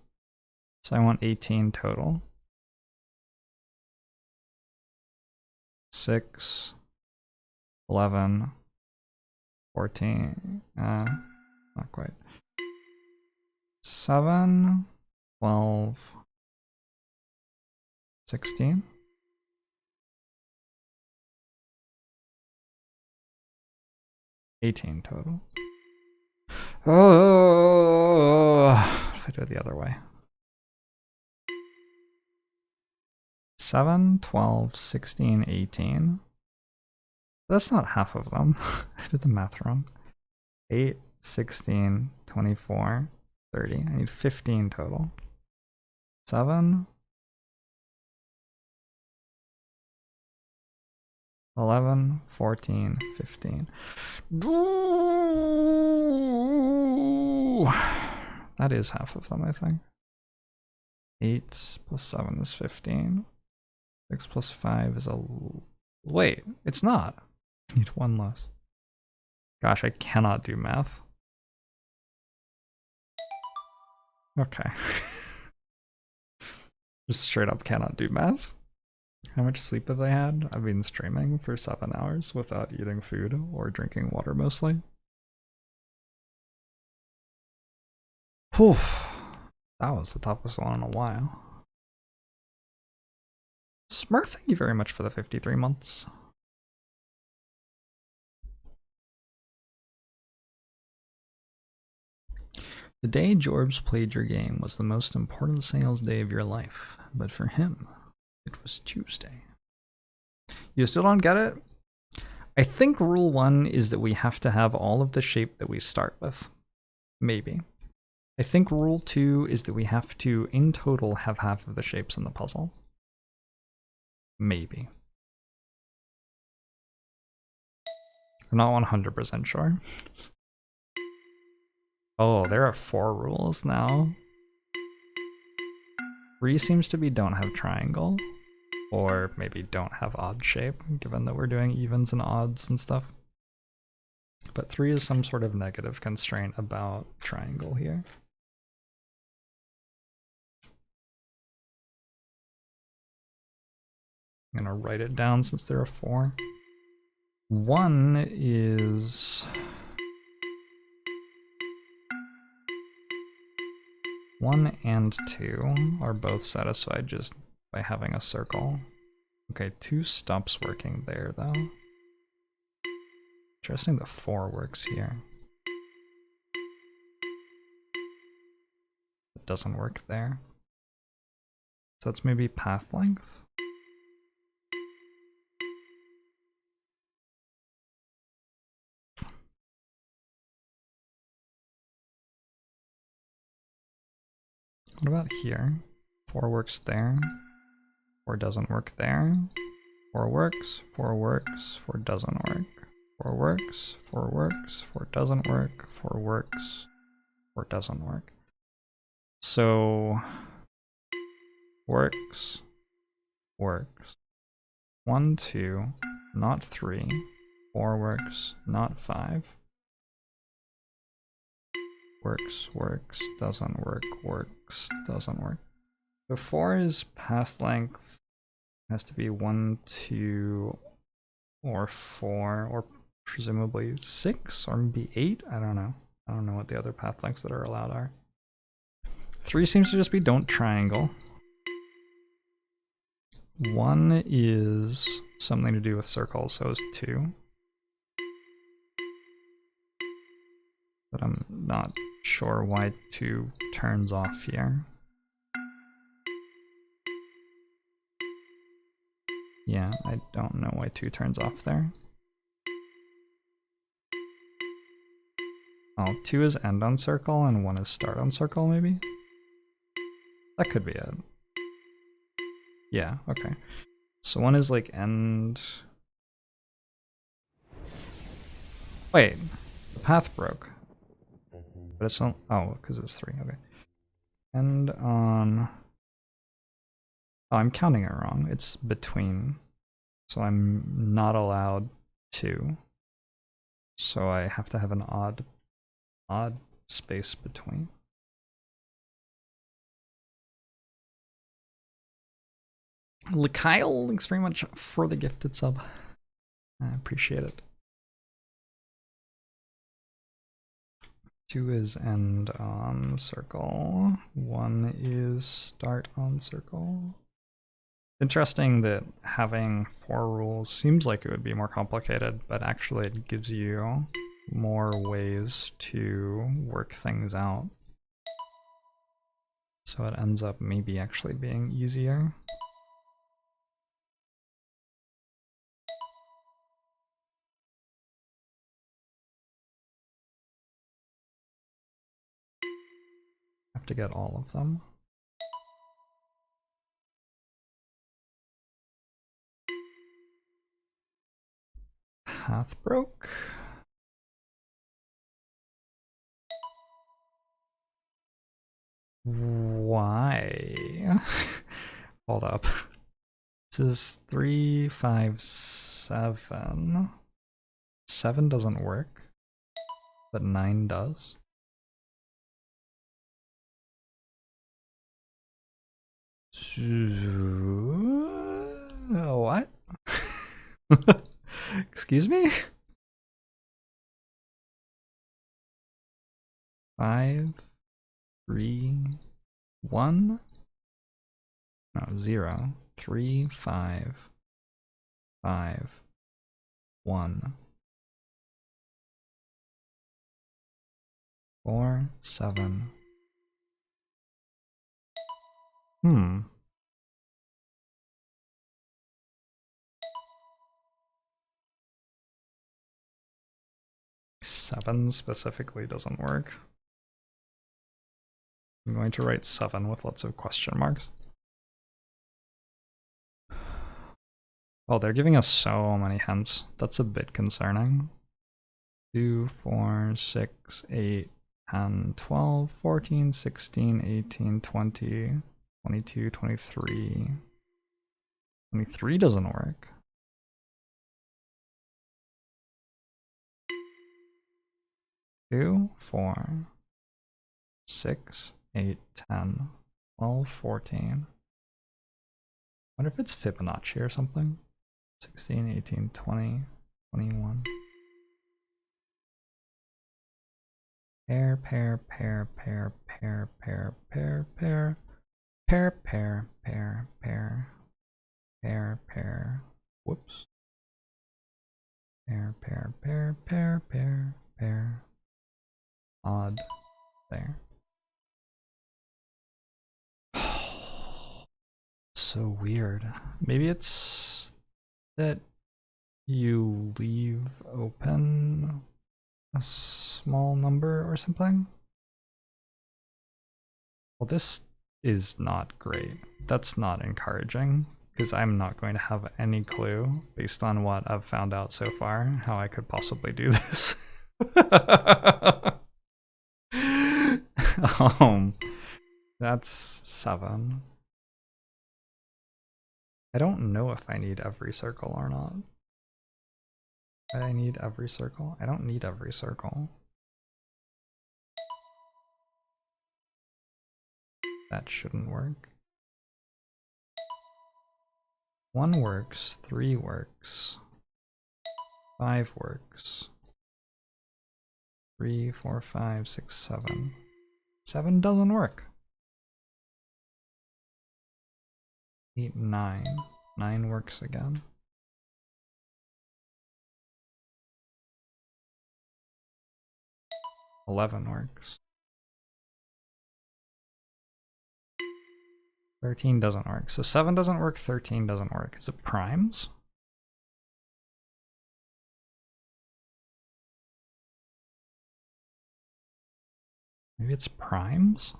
So I want 18 total. 6, 11, 14. Not quite. 7, 12, 16. 18 total. Oh, if I do it the other way. 7, 12, 16, 18. That's not half of them. I did the math wrong. 8, 16, 24, 30. I need 15 total. 7, 11, 14, 15. Ooh, that is half of them, I think. 8 plus 7 is 15. 6 plus 5 is a... Wait, it's not. I need one less. Gosh, I cannot do math. Okay. Just straight up cannot do math. How much sleep have I had? I've been streaming for 7 hours without eating food or drinking water mostly. Whew. That was the toughest one in a while. Smurf, thank you very much for the 53 months. The day Jorbs played your game was the most important sales day of your life, but for him, it was Tuesday. You still don't get it? I think rule 1 is that we have to have all of the shape that we start with. Maybe. I think rule 2 is that we have to, in total, have half of the shapes in the puzzle. Maybe. I'm not 100% sure. Oh, there are 4 rules now. 3 seems to be don't have triangle. Or maybe don't have odd shape, given that we're doing evens and odds and stuff. But 3 is some sort of negative constraint about triangle here. I'm gonna write it down since there are 4. 1 is... 1 and 2 are both satisfied just by having a circle. Okay, 2 stops working there though. Interesting that 4 works here. It doesn't work there. So that's maybe path length? What about here? 4 works there. 4 doesn't work there. 4 works, 4 works, 4 doesn't work. 4 works, 4 works, 4 doesn't work, 4 works, 4 doesn't work. So works, works. 1, 2, not 3. 4 works, not 5. Works, works, doesn't work, works, doesn't work. So 4 is path length. Has to be 1, 2, or 4, or presumably 6, or maybe 8? I don't know. I don't know what the other path lengths that are allowed are. 3 seems to just be don't triangle. 1 is something to do with circles, so is 2. But I'm not sure why 2 turns off here. Yeah, I don't know why 2 turns off there. Oh, 2 is end on circle and 1 is start on circle, maybe? That could be it. Yeah, okay. So 1 is like end... Wait, the path broke. But it's not... Oh, because it's 3, okay. End on... Oh, I'm counting it wrong. It's between. So I'm not allowed 2. So I have to have an odd space between. Kyle, thanks very much for the gifted sub. I appreciate it. 2 is end on circle. 1 is start on circle. Interesting that having 4 rules seems like it would be more complicated, but actually it gives you more ways to work things out. So it ends up maybe actually being easier. Have to get all of them. Path broke. Why? Hold up. This is 3, 5, 7. 7 doesn't work, but 9 does. What? Excuse me? 5, 3, 1? No, 0. 3, 5, 5, 1. 4, 7. 7 specifically doesn't work. I'm going to write 7 with lots of question marks. Oh, they're giving us so many hints. That's a bit concerning. 2, 4, 6, 8, 10, 12, 14, 16, 18, 20, 22, 23. 23 doesn't work. 2, 4, 6, 8, 10, 12, 14. I wonder if it's Fibonacci or something. 16, 18, 20, 21. Pair, pair, pair, pair, pair, pair, pair, pair, pair, pair, pair, pair, pair, pair. Whoops. Pair, pair, pair, pair, pair, pair. Odd. There. So weird. Maybe it's that you leave open a small number or something? Well, this is not great. That's not encouraging, because I'm not going to have any clue, based on what I've found out so far, how I could possibly do this. That's 7. I don't know if I need every circle or not. I need every circle? I don't need every circle. That shouldn't work. 1 works, 3 works, 5 works. 3, 4, 5, 6, 7. 7 doesn't work. 8, 9. 9 works again. 11 works. 13 doesn't work. So 7 doesn't work, 13 doesn't work. Is it primes? Maybe it's primes?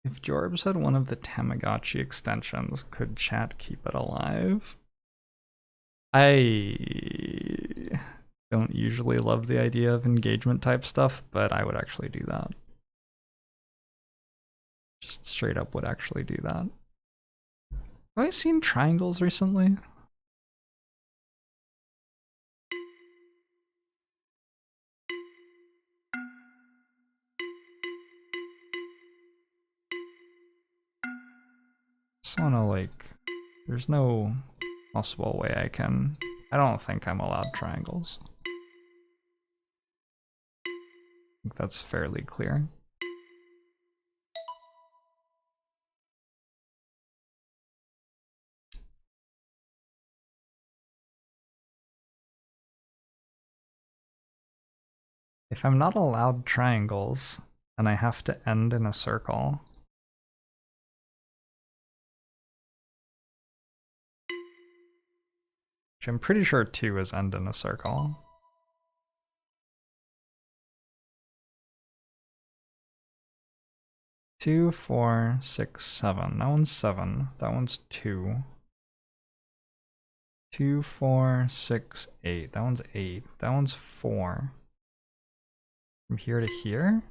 If Jorbs had one of the Tamagotchi extensions, could chat keep it alive? I don't usually love the idea of engagement type stuff, but I would actually do that. Just straight up would actually do that. Have I seen triangles recently? Just wanna like, there's no possible way I can, I don't think I'm allowed triangles. I think that's fairly clear. If I'm not allowed triangles, and I have to end in a circle, which I'm pretty sure 2 is end in a circle. Two, 4, 6, 7. That one's 7. That one's 2. 2, 4, 6, 8. That one's 8. That one's 4. From here to here?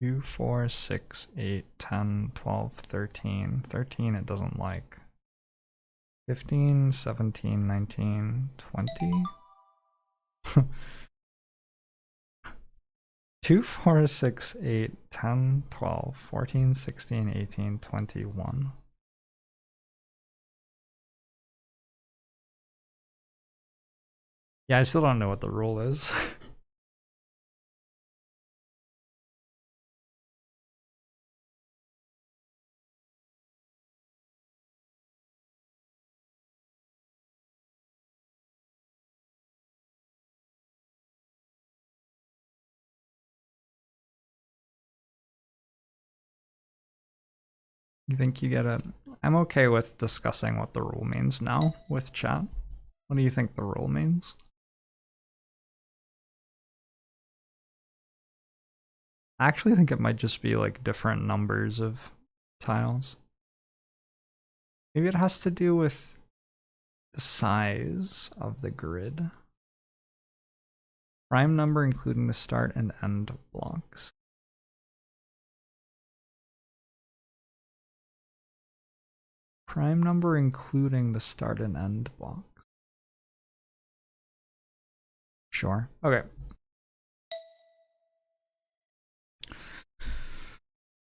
2, 4, 6, 8, 10, 12, 13. 13 it doesn't like. 15, 17, 19, 20? 2, 4, 6, 8, 10, 12, 14, 16, 18, 21. Yeah, I still don't know what the rule is. You think you get it? I'm okay with discussing what the rule means now with chat. What do you think the rule means? I actually think it might just be like different numbers of tiles. Maybe it has to do with the size of the grid. Prime number including the start and end blocks. Prime number including the start and end block. Sure. Okay.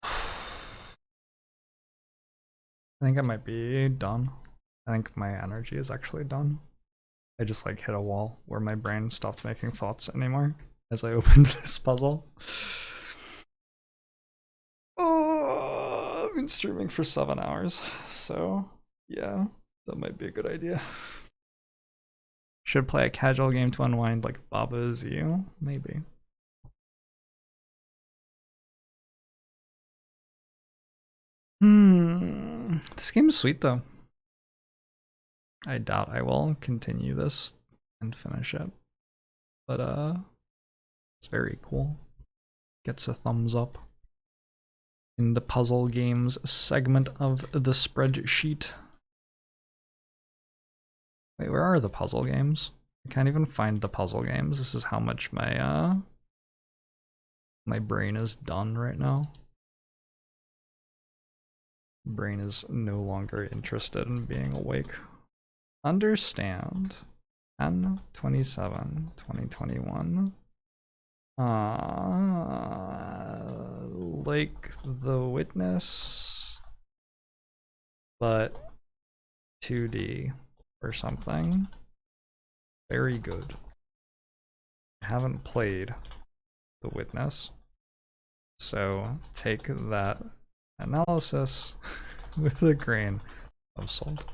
I think I might be done. I think my energy is actually done. I just like hit a wall where my brain stopped making thoughts anymore as I opened this puzzle. Oh, I've been streaming for 7 hours, so yeah, that might be a good idea. Should play a casual game to unwind like Baba's You? Maybe. This game is sweet though. I doubt I will continue this and finish it. But it's very cool. Gets a thumbs up in the puzzle games segment of the spreadsheet. Wait, where are the puzzle games? I can't even find the puzzle games. This is how much my my brain is done right now. Brain is no longer interested in being awake. Understand. N27, 2021. Like the Witness, but 2D or something. Very good. I haven't played The Witness, so take that Analysis with a grain of salt.